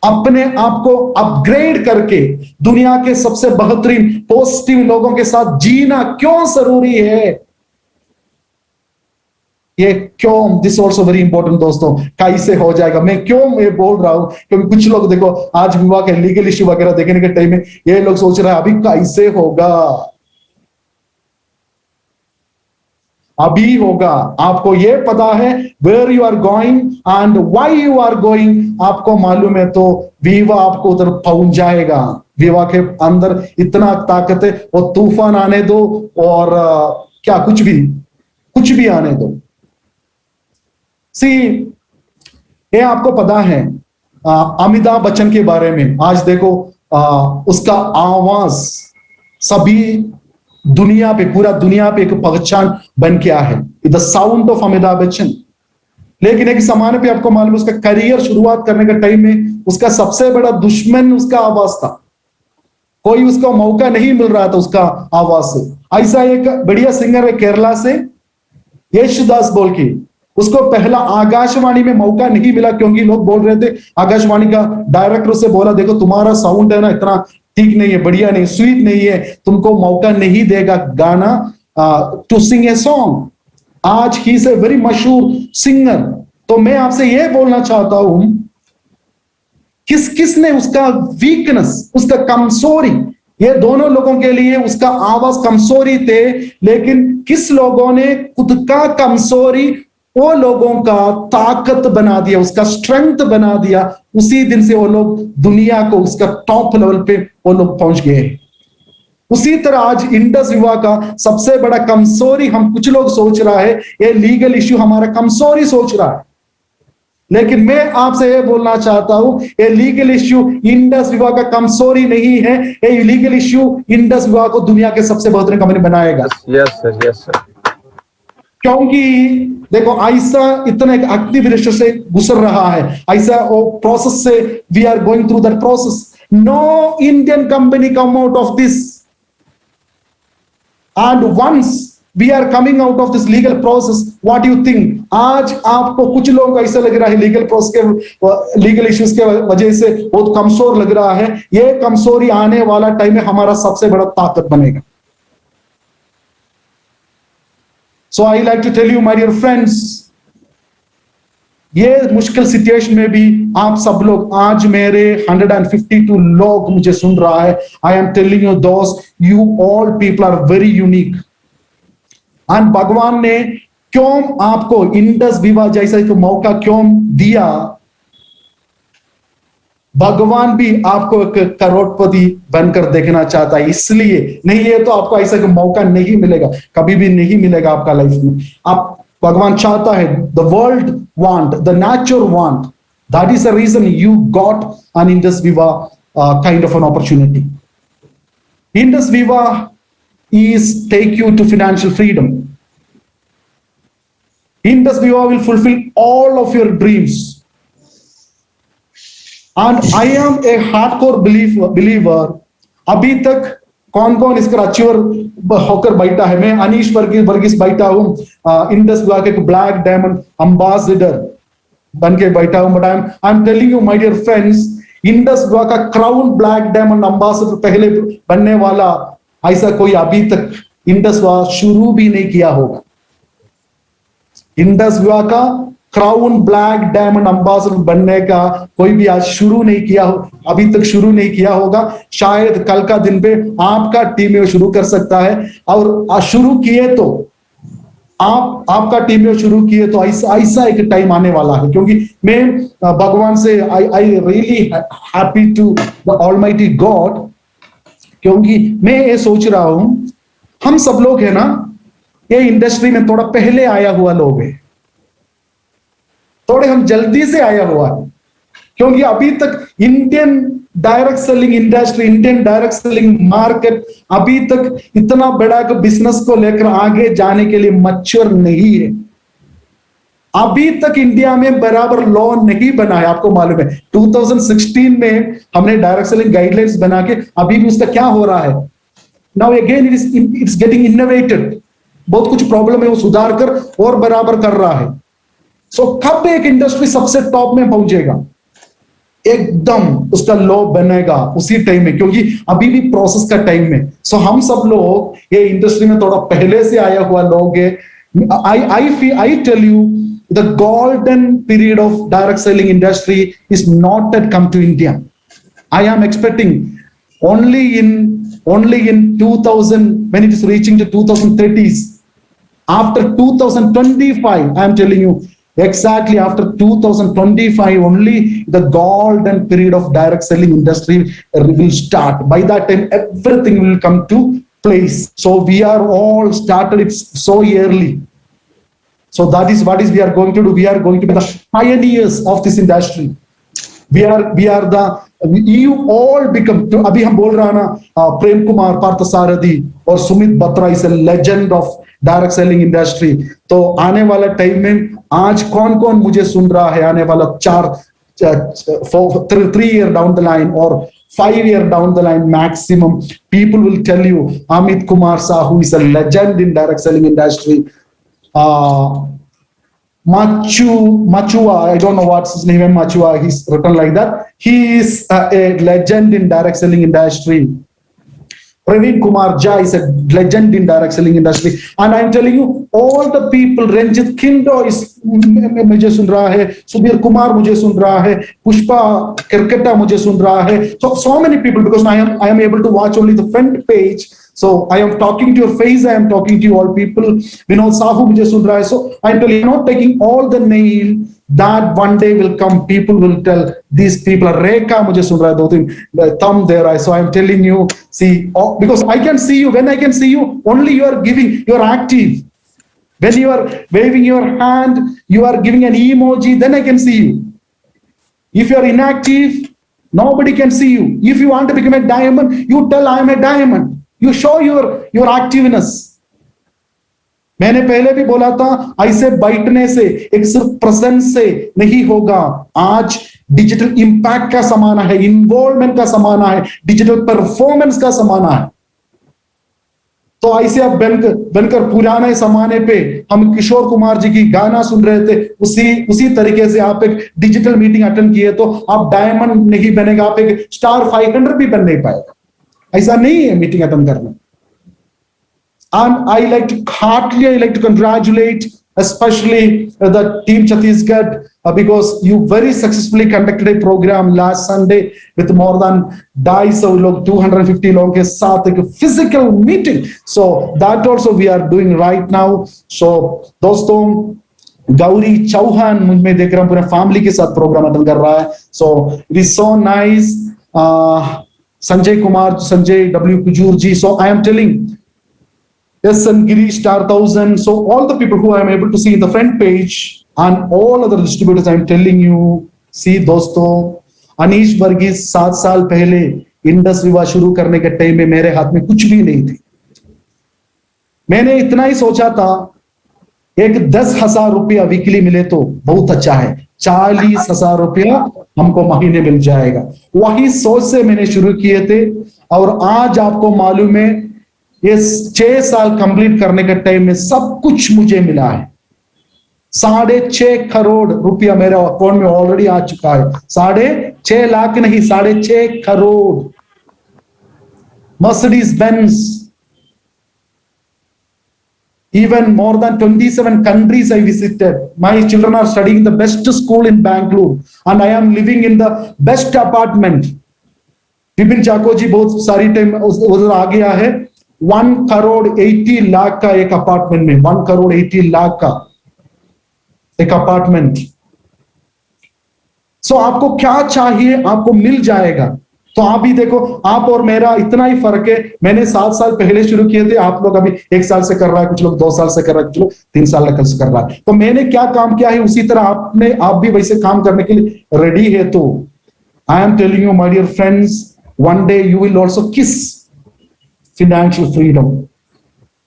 अपने आप को अपग्रेड करके दुनिया के सबसे बेहतरीन पॉजिटिव लोगों के साथ जीना क्यों जरूरी है। ये क्यों, दिस ऑल्सो वेरी इंपॉर्टेंट दोस्तों, कैसे हो जाएगा। मैं क्यों मैं बोल रहा हूं क्योंकि कुछ लोग देखो आज विवाह के लीगल इश्यू वगैरह देखने के टाइम में ये लोग सोच रहे हैं अभी कैसे होगा, अभी होगा। आपको ये पता है where you are going and why you are going, आपको मालूम है तो विवाह आपको उधर पहुंच जाएगा। विवाह के अंदर इतना ताकत है, वो तूफान आने दो और क्या कुछ भी आने दो। सी ये आपको पता है अमिताभ बच्चन के बारे में, आज देखो उसका आवाज सभी दुनिया पे, पूरा दुनिया पे एक पहचान बन गया है, the sound of Amitabh Bachchan. लेकिन एक जमाने पे आपको मालूम है उसका करियर शुरुआत करने के टाइम में उसका सबसे बड़ा दुश्मन उसका आवाज था, कोई उसका मौका नहीं मिल रहा था उसका आवाज से। ऐसा एक बढ़िया सिंगर है केरला से येशुदास बोल के, उसको पहला आकाशवाणी में मौका नहीं मिला क्योंकि लोग बोल रहे थे, आकाशवाणी का डायरेक्टर से बोला देखो तुम्हारा साउंड है ना इतना ठीक नहीं है, बढ़िया नहीं, स्वीट नहीं है, तुमको मौका नहीं देगा गाना टू सिंग ए सॉन्ग। आज ही इज ए वेरी मशहूर सिंगर। तो मैं आपसे यह बोलना चाहता हूं किसने उसका वीकनेस, उसका कमजोरी, ये दोनों लोगों के लिए उसका आवाज कमजोरी थे, लेकिन किस लोगों ने खुद का कमजोरी वो लोगों का ताकत बना दिया, उसका स्ट्रेंथ बना दिया। उसी दिन से वो लोग दुनिया को उसका टॉप लेवल पे वो लोग पहुंच गए। उसी तरह आज इंडस विवाह का सबसे बड़ा कमजोरी हम कुछ लोग सोच रहा है ये लीगल इश्यू हमारा कमजोरी सोच रहा है, लेकिन मैं आपसे ये बोलना चाहता हूं ये लीगल इश्यू इंडस विवाह का कमजोरी नहीं है, ये लीगल इश्यू इंडस विवाह को दुनिया के सबसे बेहतरीन कंपनी बनाएगा। Yes sir, yes sir. क्योंकि देखो ऐसा इतना एक एक्टिव रिलेशन से गुजर रहा है, ऐसा वो प्रोसेस से we are going through that process. No Indian company come out of this and once we are coming out of this legal process, what you think. आज आपको कुछ लोगों को ऐसा लग रहा है लीगल प्रोसेस के, लीगल इश्यूज के वजह से बहुत कमजोर लग रहा है, ये कमजोरी आने वाला टाइम में हमारा सबसे बड़ा ताकत बनेगा। So I like to tell you, my dear friends, ये मुश्किल सिचुएशन में भी आप सब लोग, आज मेरे 152 लोग मुझे सुन रहा है. I am telling you, those you all people are very unique. And भगवान ने क्यों आपको इंडस विवा जैसा एक मौका क्यों दिया? भगवान भी आपको एक करोड़पति बनकर देखना चाहता है, इसलिए नहीं है तो आपको ऐसा मौका नहीं मिलेगा, कभी भी नहीं मिलेगा आपका लाइफ में. आप भगवान चाहता है, the world want, the nature want, that is the reason you got an Indus Viva kind of an opportunity. Indus Viva is take you to financial freedom. Indus Viva will fulfill all of your dreams. And I am a hardcore believer. अभी तक कौन कौन इसका achiever होकर बैठा है? मैं अनीश वर्गीस बैठा हूँ, इंडस विवा के ब्लैक डायमंड एम्बेसडर बन के बैठा हूँ. But I am telling you my dear friends, Indus Viva का क्राउन ब्लैक डायमंड एम्बेसडर पहले बनने वाला ऐसा कोई अभी तक इंडस विवा शुरू भी नहीं किया होगा. इंडस विवा का क्राउन ब्लैक डायमंड एम्बेसडर बनने का कोई भी आज शुरू नहीं किया हो, अभी तक शुरू नहीं किया होगा. शायद कल का दिन पे आपका टीम में शुरू कर सकता है. और शुरू किए तो आपका टीम में शुरू किए तो ऐसा एक टाइम आने वाला है. क्योंकि मैं भगवान से I really happy to the almighty God, क्योंकि मैं ये सोच रहा हूं, हम सब लोग है ना, ये इंडस्ट्री में थोड़ा पहले आया हुआ लोग है, थोड़े हम जल्दी से आया हुआ है. क्योंकि अभी तक Indian direct selling industry, Indian direct selling market अभी तक इतना बड़ा बिजनेस को लेकर आगे जाने के लिए मैच्योर नहीं है. अभी तक इंडिया में बराबर लॉ नहीं बना है. आपको मालूम है 2016 में हमने डायरेक्ट सेलिंग गाइडलाइंस बना के, अभी भी उसका क्या हो रहा है? Now again it's getting innovated. बहुत कुछ प्रॉब्लम है, वो सुधार कर और बराबर कर रहा है. सो कब एक इंडस्ट्री सबसे टॉप में पहुंचेगा? एकदम उसका लॉ बनेगा उसी टाइम में, क्योंकि अभी भी प्रोसेस का टाइम है. सो हम सब लोग ये इंडस्ट्री में थोड़ा पहले से आया हुआ लोग है. I tell you, the golden period of direct selling industry is not yet come to India. I am expecting only in 2000, when it is reaching to 2030s, after 2025, I am telling you, exactly after 2025 only the golden period of direct selling industry will start. By that time everything will come to place. So we are all started it so early. So that is what we are going to do. We are going to be the pioneers of this industry. We are the, you all become, तो अभी हम बोल रहा ना, प्रेम कुमार पार्थसारथी और Sumit Batra is a legend of direct selling industry. तो आने वाला टाइम में आज कौन कौन मुझे सुन रहा है, आने वाला 3 year down the line or 5 year down the line maximum, people will tell you Amit Kumar Sahu is a legend in direct selling industry. Machua, I don't know what's his name, Machua, he's written like that. He is a legend in direct selling industry. Praveen Kumar Jha is a legend in direct selling industry. And I'm telling you, all the people, Ranjit Kindo is मुझे सुन रहा है, सुबीर कुमार मुझे सुन रहा है, पुष्पा किरकेटा मुझे सुन रहा है. So many people, because I am able to watch only the front page. So I am talking to your face, I am talking to you all people. Vinod Sahu मुझे सुन रहा है. So I'm telling you, not taking all the name, that one day will come, people will tell these people. Rekha मुझे सुन रहा है, 2-3 thumb there. So I'm telling you, see, because I can see you. When I can see you, only you are giving, you are active. When you are waving your hand, you are giving an emoji, then I can see you. If you are inactive, nobody can see you. If you want to become a diamond, you tell I am a diamond. You show your activeness. मैंने पहले भी बोला था, ऐसे बैठने से, एक सिर्फ प्रेजेंस से नहीं होगा. आज डिजिटल इंपैक्ट का जमाना है, इन्वॉल्वमेंट का जमाना है, डिजिटल परफॉर्मेंस का जमाना है. तो ऐसे अब बनकर पुराने जमाने पे हम किशोर कुमार जी की गाना सुन रहे थे, उसी तरीके से आप एक डिजिटल मीटिंग अटेंड किए तो आप डायमंड नहीं बनेगा, आप एक स्टार 500 भी बन नहीं पाएगा. ऐसा नहीं है मीटिंग अटेंड करना. And I like to congratulate especially the team Chhattisgarh because you very successfully conducted a program last Sunday with more than 250 लोगों के साथ एक physical meeting. So that also we are doing right now. So दोस्तों गौरी चौहान मुझमें देख रहा हूँ पूरे फैमिली के साथ प्रोग्राम अटेंड कर रहा है. So it is so nice. Sanjay Kumar, Sanjay W. Kujur ji. So I am telling yes, and Girish Star 1000. So all the people who I am able to see in the front page and all other distributors, I am telling you, see दोस्तों, अनीश वर्गीस 7 साल पहले Indus विवा शुरू करने के time में मेरे हाथ में कुछ भी नहीं थे. मैंने इतना ही सोचा था एक 10,000 रुपया वीकली मिले तो बहुत अच्छा है, 40,000 रुपया हमको महीने मिल जाएगा. वही सोच से मैंने शुरू किए थे और आज आपको मालूम है ये 6 साल कंप्लीट करने के टाइम में सब कुछ मुझे मिला है. 6.5 करोड़ रुपया मेरे अकाउंट में ऑलरेडी आ चुका है. 6.5 लाख नहीं, 6.5 crore. Mercedes Benz, even more than 27 countries I visited. My children are studying in the best school in Bangalore and I am living in the best apartment. Vipin Chacko ji बहुत सारी टाइम उधर आ गया है. 1 करोड़ 80 लाख का एक अपार्टमेंट में, 1 करोड़ 80 लाख का एक अपार्टमेंट. सो आपको क्या चाहिए आपको मिल जाएगा. तो आप भी देखो, आप और मेरा इतना ही फर्क है. मैंने 7 साल पहले शुरू किए थे, आप लोग अभी 1 साल से कर रहा है, कुछ लोग 2 साल से कर रहा है, कुछ लोग 3 साल से कर रहा है. तो मैंने क्या काम किया है उसी तरह आप भी वैसे काम करने के लिए रेडी है. तो I am telling you my dear friends, one day you will also kiss financial freedom.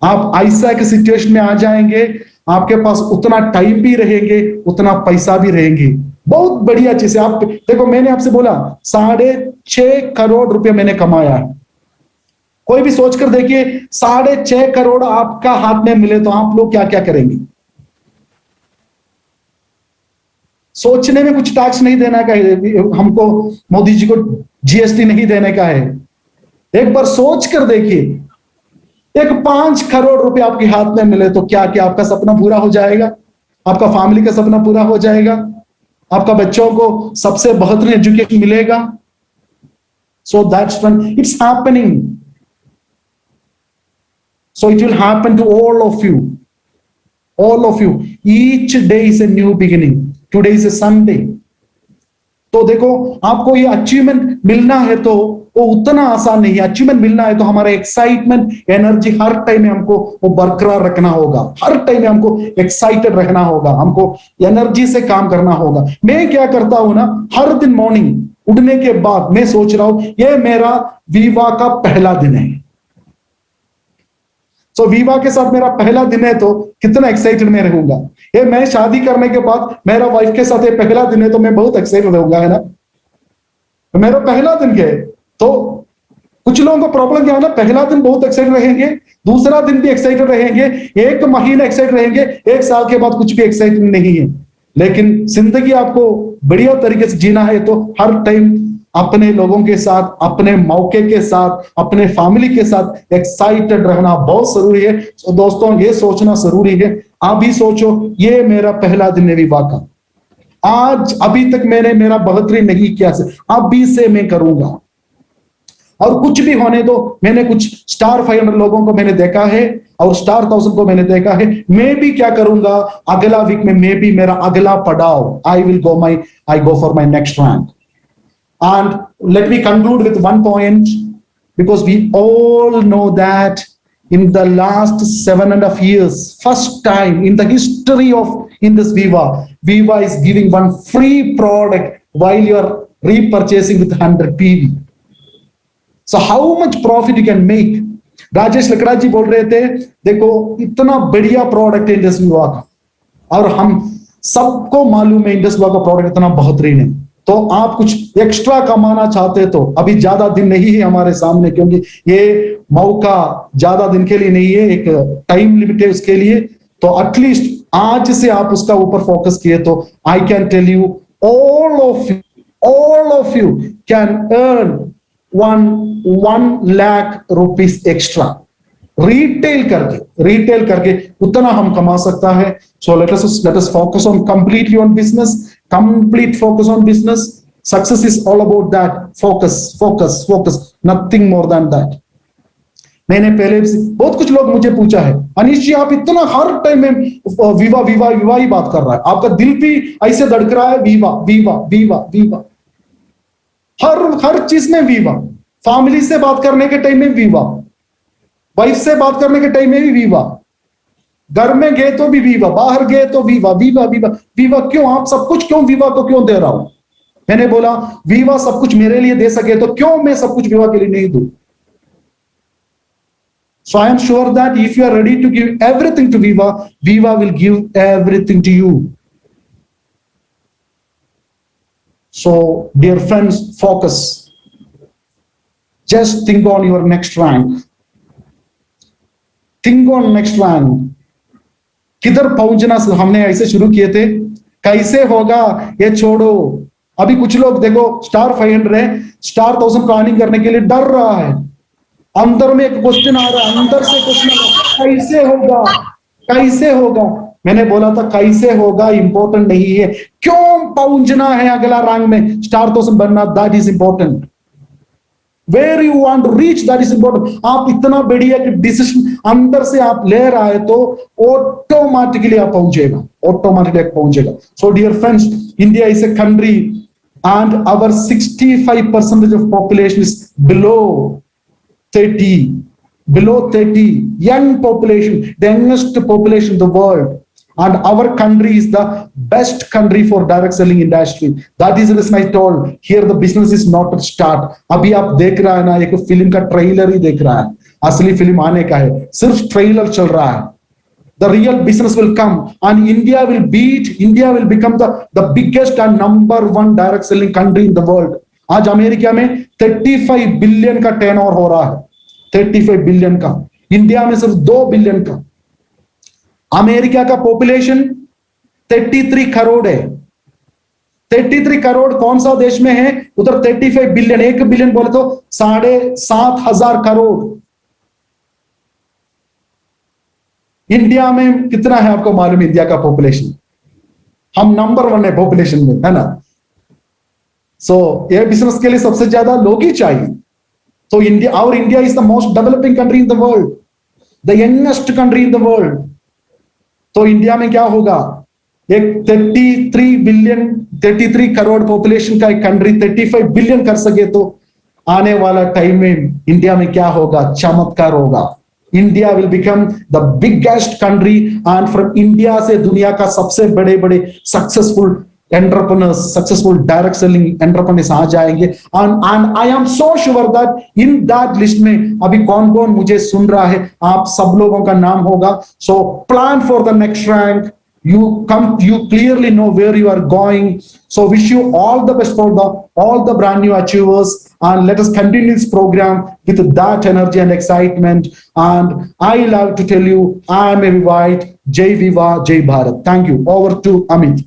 आप ऐसा के सिचुएशन में आ जाएंगे, आपके पास उतना टाइम भी रहेंगे, उतना पैसा भी रहेंगे. बहुत बढ़िया चीज है. आप देखो, मैंने आपसे बोला 6.5 करोड़ रुपए मैंने कमाया है. कोई भी सोचकर देखिए, 6.5 करोड़ आपका हाथ में मिले तो आप लोग क्या क्या करेंगे. सोचने में कुछ टैक्स नहीं देना का है हमको, मोदी जी को जीएसटी नहीं देने का है. एक बार सोच कर देखिए, एक 5 करोड़ रुपए आपके हाथ में मिले तो क्या क्या आपका सपना पूरा हो जाएगा, आपका फैमिली का सपना पूरा हो जाएगा, आपका बच्चों को सबसे बेहतरीन एजुकेशन मिलेगा. So that's when it's happening. So it will happen to all of you, all of you. Each day is a new beginning. Today is a Sunday. तो देखो, आपको ये अचीवमेंट मिलना है तो वो उतना आसान नहीं है. अचीवमेंट मिलना है तो हमारा एक्साइटमेंट, एनर्जी हर टाइम में हमको वो बरकरार रखना होगा. हर टाइम में हमको एक्साइटेड रहना होगा, हमको एनर्जी से काम करना होगा. मैं क्या करता हूं ना, हर दिन मॉर्निंग उठने के बाद मैं सोच रहा हूं ये मेरा विवाह का पहला दिन है. सो विवाह के साथ मेरा पहला दिन है तो कितना एक्साइटेड मैं रहूंगा. ये मैं शादी करने के बाद मेरा वाइफ के साथ ये पहला दिन है तो मैं बहुत एक्साइटेड रहूंगा, है ना. मेरा पहला दिन क्या है. तो कुछ लोगों को प्रॉब्लम क्या है ना, पहला दिन बहुत एक्साइटेड रहेंगे, दूसरा दिन भी एक्साइटेड रहेंगे, 1 महीना एक्साइटेड रहेंगे, 1 साल के बाद कुछ भी एक्साइटेड नहीं है. लेकिन जिंदगी आपको बढ़िया तरीके से जीना है तो हर टाइम अपने लोगों के साथ, अपने मौके के साथ, अपने फैमिली के साथ एक्साइटेड रहना बहुत जरूरी है. तो दोस्तों, ये सोचना जरूरी है. आप भी सोचो, ये मेरा पहला दिन है विवाह का. आज अभी तक मैंने मेरा बेहतरीन नहीं किया से, अभी से मैं करूंगा. और कुछ भी होने दो, मैंने कुछ स्टार 500 लोगों को मैंने देखा है और स्टार 1000 को मैंने देखा है. मैं भी क्या करूंगा, अगला वीक में मैं भी मेरा अगला पड़ाव, I go for my next rank. And let me conclude with one point, because we all know that in the last 7.5 years, first time in the history of Indus Viva is giving one free product while you are repurchasing with 100 PV. So how much profit you can make? Rajesh Lakra ji बोल रहे थे, देखो इतना बढ़िया product है Indus Viva का, और हम सबको मालूम है इंडस विवा का प्रोडक्ट इतना बेहतरीन है. तो आप कुछ एक्स्ट्रा कमाना चाहते तो अभी ज्यादा दिन नहीं है हमारे सामने, क्योंकि ये मौका ज्यादा दिन के लिए नहीं है, एक टाइम लिमिट है उसके लिए. तो एटलीस्ट आज से आप उसका ऊपर फोकस किए तो I can tell you all of you can earn 1 lakh rupees extra retail करके उतना हम कमा सकता है. So let us focus on completely on business, complete focus on business. Success is all about that. Focus, nothing more than that. मैंने पहले बहुत कुछ लोग मुझे पूछा है, अनीश जी आप इतना हर टाइम में विवा ही बात कर रहा है, आपका दिल भी ऐसे धड़क रहा है, विवा हर चीज में विवा. फैमिली से बात करने के टाइम में विवा, वाइफ से बात करने के टाइम में भी विवा, घर में गए तो भी विवा, बाहर गए तो विवा. क्यों? आप सब कुछ क्यों विवा को क्यों दे रहा हूं? मैंने बोला विवा सब कुछ मेरे लिए दे सके तो क्यों मैं सब कुछ विवा के लिए नहीं दूं? So I am sure that if you are ready to give everything to Viva, Viva will give everything to you. So dear friends, focus. Just think on your next rank. Think on next rank. किधर पहुंचना हमने ऐसे शुरू किए थे, कैसे होगा ये छोड़ो. अभी कुछ लोग देखो स्टार 500 है, स्टार 1000 प्लानिंग करने के लिए डर रहा है. अंदर में एक क्वेश्चन आ रहा है, अंदर से क्वेश्चन कैसे होगा. मैंने बोला था कैसे होगा इंपॉर्टेंट नहीं है, क्यों पहुंचना है अगला रैंक में, स्टार 1000 बनना, that is important. Where you want to reach, that is important. आप इतना बढ़िया कि डिसीजन अंदर से आप ले रहा है तो ऑटोमेटिकली आप पहुंचेगा. So dear friends, India is a country and our 65% of population is below 30, young population, the youngest population in the world, and our country is the best country for direct selling industry. That is the reason I told here the business is not at start. अभी आप देख रहा है ना, एक film का trailer ही देख रहा है, असली फिल्म आने का है, सिर्फ ट्रेलर चल रहा है. The real business will come and India will become the biggest and number 1 direct selling country in the world. आज अमेरिका में 35 बिलियन का टर्नओवर हो रहा है, 35 बिलियन का. इंडिया में सिर्फ 2 बिलियन का. अमेरिका का पॉपुलेशन 33 करोड़ है. 33 करोड़ कौन सा देश में है? उधर 35 बिलियन, 1 बिलियन बोले तो 7,500 करोड़. इंडिया में कितना है आपको मालूम? इंडिया का पॉपुलेशन, हम नंबर 1 है पॉपुलेशन में, है ना. सो ये बिजनेस के लिए सबसे ज्यादा लोग ही चाहिए. तो India is the most developing country in the world, the youngest country in the world. तो इंडिया में क्या होगा? एक 33 करोड़ पॉपुलेशन का एक कंट्री 35 बिलियन कर सके तो आने वाला टाइम में इंडिया में क्या होगा? चमत्कार होगा. India will become the biggest country and from India से दुनिया का सबसे बड़े successful entrepreneurs, successful direct selling entrepreneurs आ जाएंगे. And I am so sure that in that list में अभी कौन मुझे सुन रहा है, आप सब लोगों का नाम होगा. So plan for the next rank. You clearly know where you are going. So wish you all the best for all the brand new achievers, and let us continue this program with that energy and excitement. And I love to tell you, I am Avi White. Jai Viva, Jai Bharat. Thank you. Over to Amit.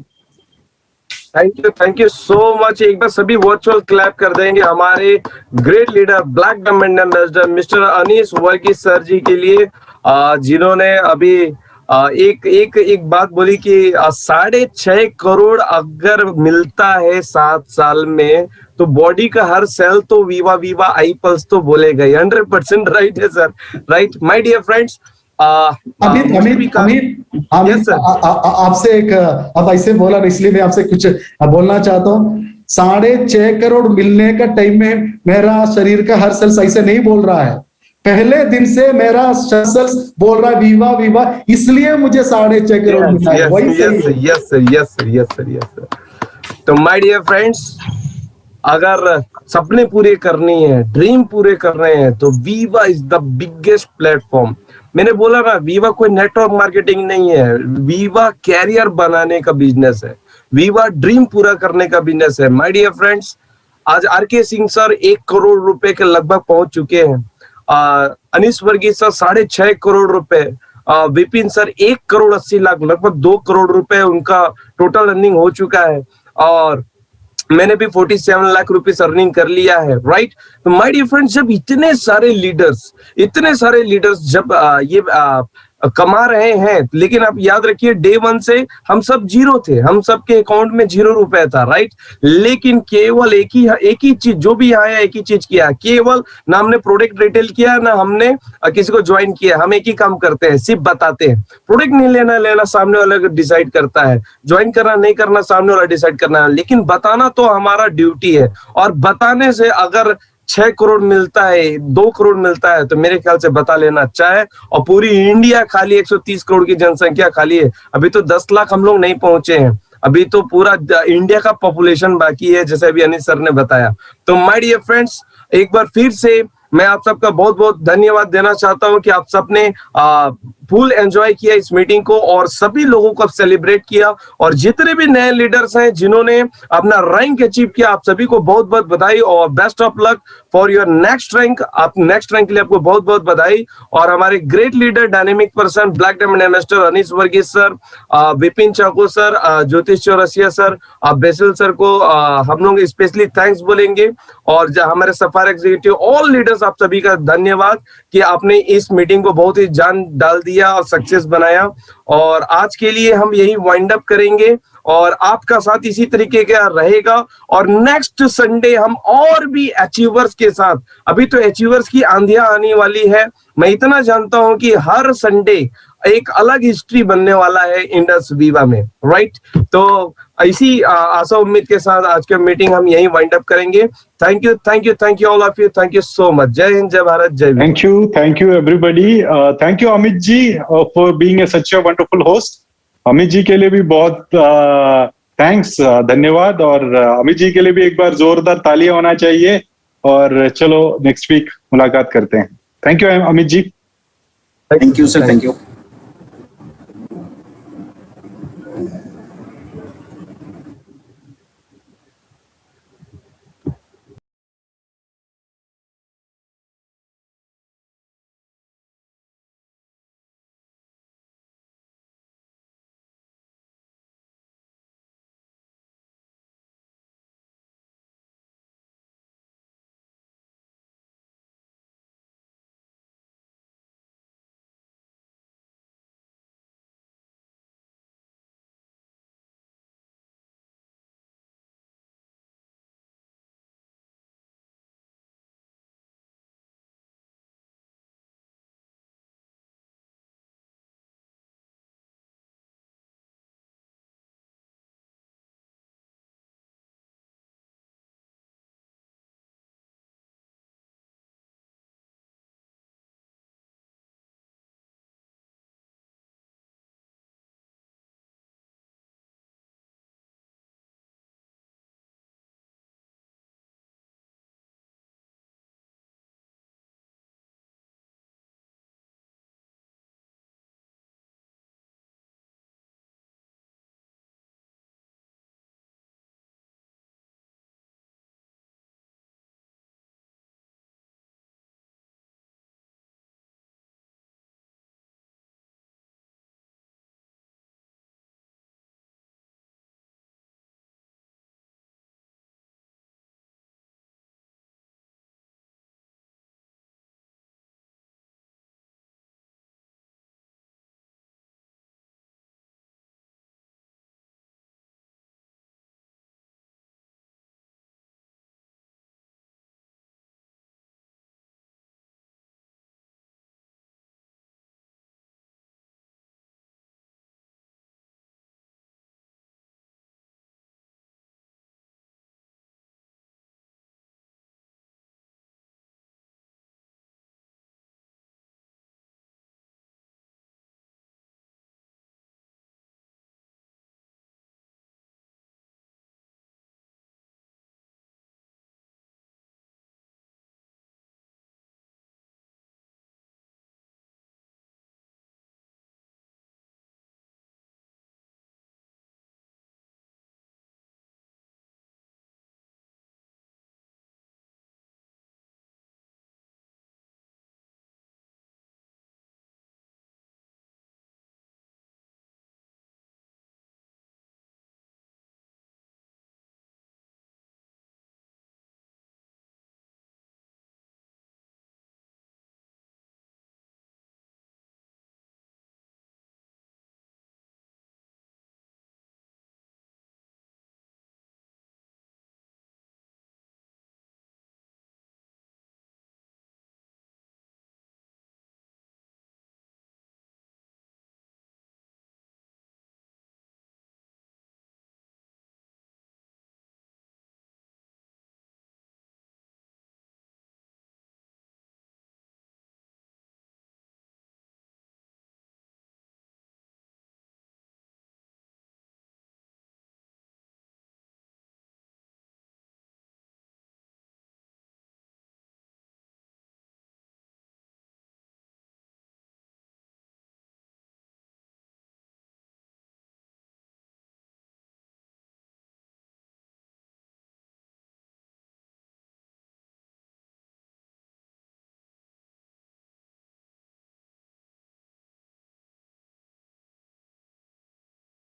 Thank you so much. एक बार सभी virtual clap कर देंगे हमारे great leader, black diamond ambassador mister Anish Varghese sir ji के लिए, जिन्होंने अभी एक बात बोली कि 6.5 करोड़ अगर मिलता है 7 साल में तो बॉडी का हर सेल तो वीवा आई पल्स तो बोलेगा. 100% राइट है sir, right. My dear friends, Amit आपसे एक, अब ऐसे बोला इसलिए मैं आपसे कुछ बोलना चाहता हूँ. 6.5 करोड़ मिलने का टाइम में मेरा शरीर का हर सेल्स ऐसे नहीं बोल रहा है. पहले दिन से मेरा सेल्स बोल रहा है वीवा, इसलिए मुझे 6.5 करोड़ मिला है. Yes sir. तो माय डियर फ्रेंड्स, अगर सपने पूरे करनी है, ड्रीम पूरे करने हैं तो Viva is the biggest platform. मैंने बोला ना, वीवा कोई नेटवर्क मार्केटिंग नहीं है, वीवा कैरियर बनाने का बिजनेस है, वीवा ड्रीम पूरा करने का बिजनेस है. माय डियर फ्रेंड्स, आज आर.के. सिंह सर 1 करोड़ रुपए के लगभग पहुंच चुके हैं. अनीश वर्गीस सर 6.5 करोड़ रुपए, विपिन सर 1 करोड़ 80 लाख, लगभग 2 करोड़ रुपए उनका टोटल अर्निंग हो चुका है. और मैंने भी 47 लाख रुपीस अर्निंग कर लिया है, राइट। तो माय डियर फ्रेंड्स, जब इतने सारे लीडर्स जब ये कमा रहे हैं, लेकिन आप याद रखिए डे 1 से हम सब जीरो थे, हम सबके अकाउंट में 0 रुपए था, राइट। लेकिन केवल एक ही चीज, जो भी आया एक ही चीज किया, केवल ना हमने प्रोडक्ट रिटेल किया, ना हमने किसी को ज्वाइन किया। हम एक ही काम करते हैं, सिर्फ बताते हैं। प्रोडक्ट नहीं लेना सामने वाला डिसाइड करता है, ज्वाइन करना नहीं करना सामने वाला डिसाइड करना है, लेकिन बताना तो हमारा ड्यूटी है। और बताने से अगर 6 करोड़ मिलता है, 2 करोड़ मिलता है, तो मेरे ख्याल से बता लेना अच्छा है। और पूरी इंडिया खाली 130 करोड़ की जनसंख्या खाली है, अभी तो 10 लाख हम लोग नहीं पहुंचे हैं, अभी तो पूरा इंडिया का पॉपुलेशन बाकी है, जैसे अभी अनिल सर ने बताया। तो माय डियर फ्रेंड्स, एक बार फिर से मैं आप सबका बहुत बहुत धन्यवाद देना चाहता हूं कि आप सबने फुल एंजॉय किया इस मीटिंग को और सभी लोगों को सेलिब्रेट किया। और जितने भी नए लीडर्स हैं जिन्होंने अपना रैंक अचीव किया, आप सभी को बहुत बहुत बधाई और best of luck for your next rank. आप नेक्स्ट रैंक के लिए आपको बहुत बहुत बधाई। और हमारे great leader, dynamic person, black diamond investor Anis Varghese sir, Vipin Chacko sir, Jyotish Chaurasia sir, Basil sir को हम लोग स्पेशली थैंक्स बोलेंगे। और हमारे सफायर एग्जीक्यूटिव, ऑल लीडर्स, आप सभी का धन्यवाद कि आपने इस मीटिंग को बहुत ही जान डाल दिया और सक्सेस बनाया। और आज के लिए हम यही वाइंड अप करेंगे और आपका साथ इसी तरीके का रहेगा। और नेक्स्ट संडे हम और भी अचीवर्स के साथ, अभी तो अचीवर्स की आंधियां आने वाली है, मैं इतना जानता हूं कि हर संडे एक अलग हिस्ट्री बनने वाला है इंडस वीवा में, राइट। तो इसी आशा उम्मीद के साथ आज की मीटिंग हम यही वाइंड अप करेंगे। Thank you all of you, thank you so much. जय हिंद, जय भारत, जय वीर। Thank you everybody. Thank you Amit ji for being such a wonderful host. Amit ji के लिए भी बहुत थैंक्स, धन्यवाद। और अमित जी के लिए भी एक बार जोरदार तालियां होना चाहिए। और चलो नेक्स्ट वीक मुलाकात करते हैं। Thank you Amit ji. Thank you sir, thank you.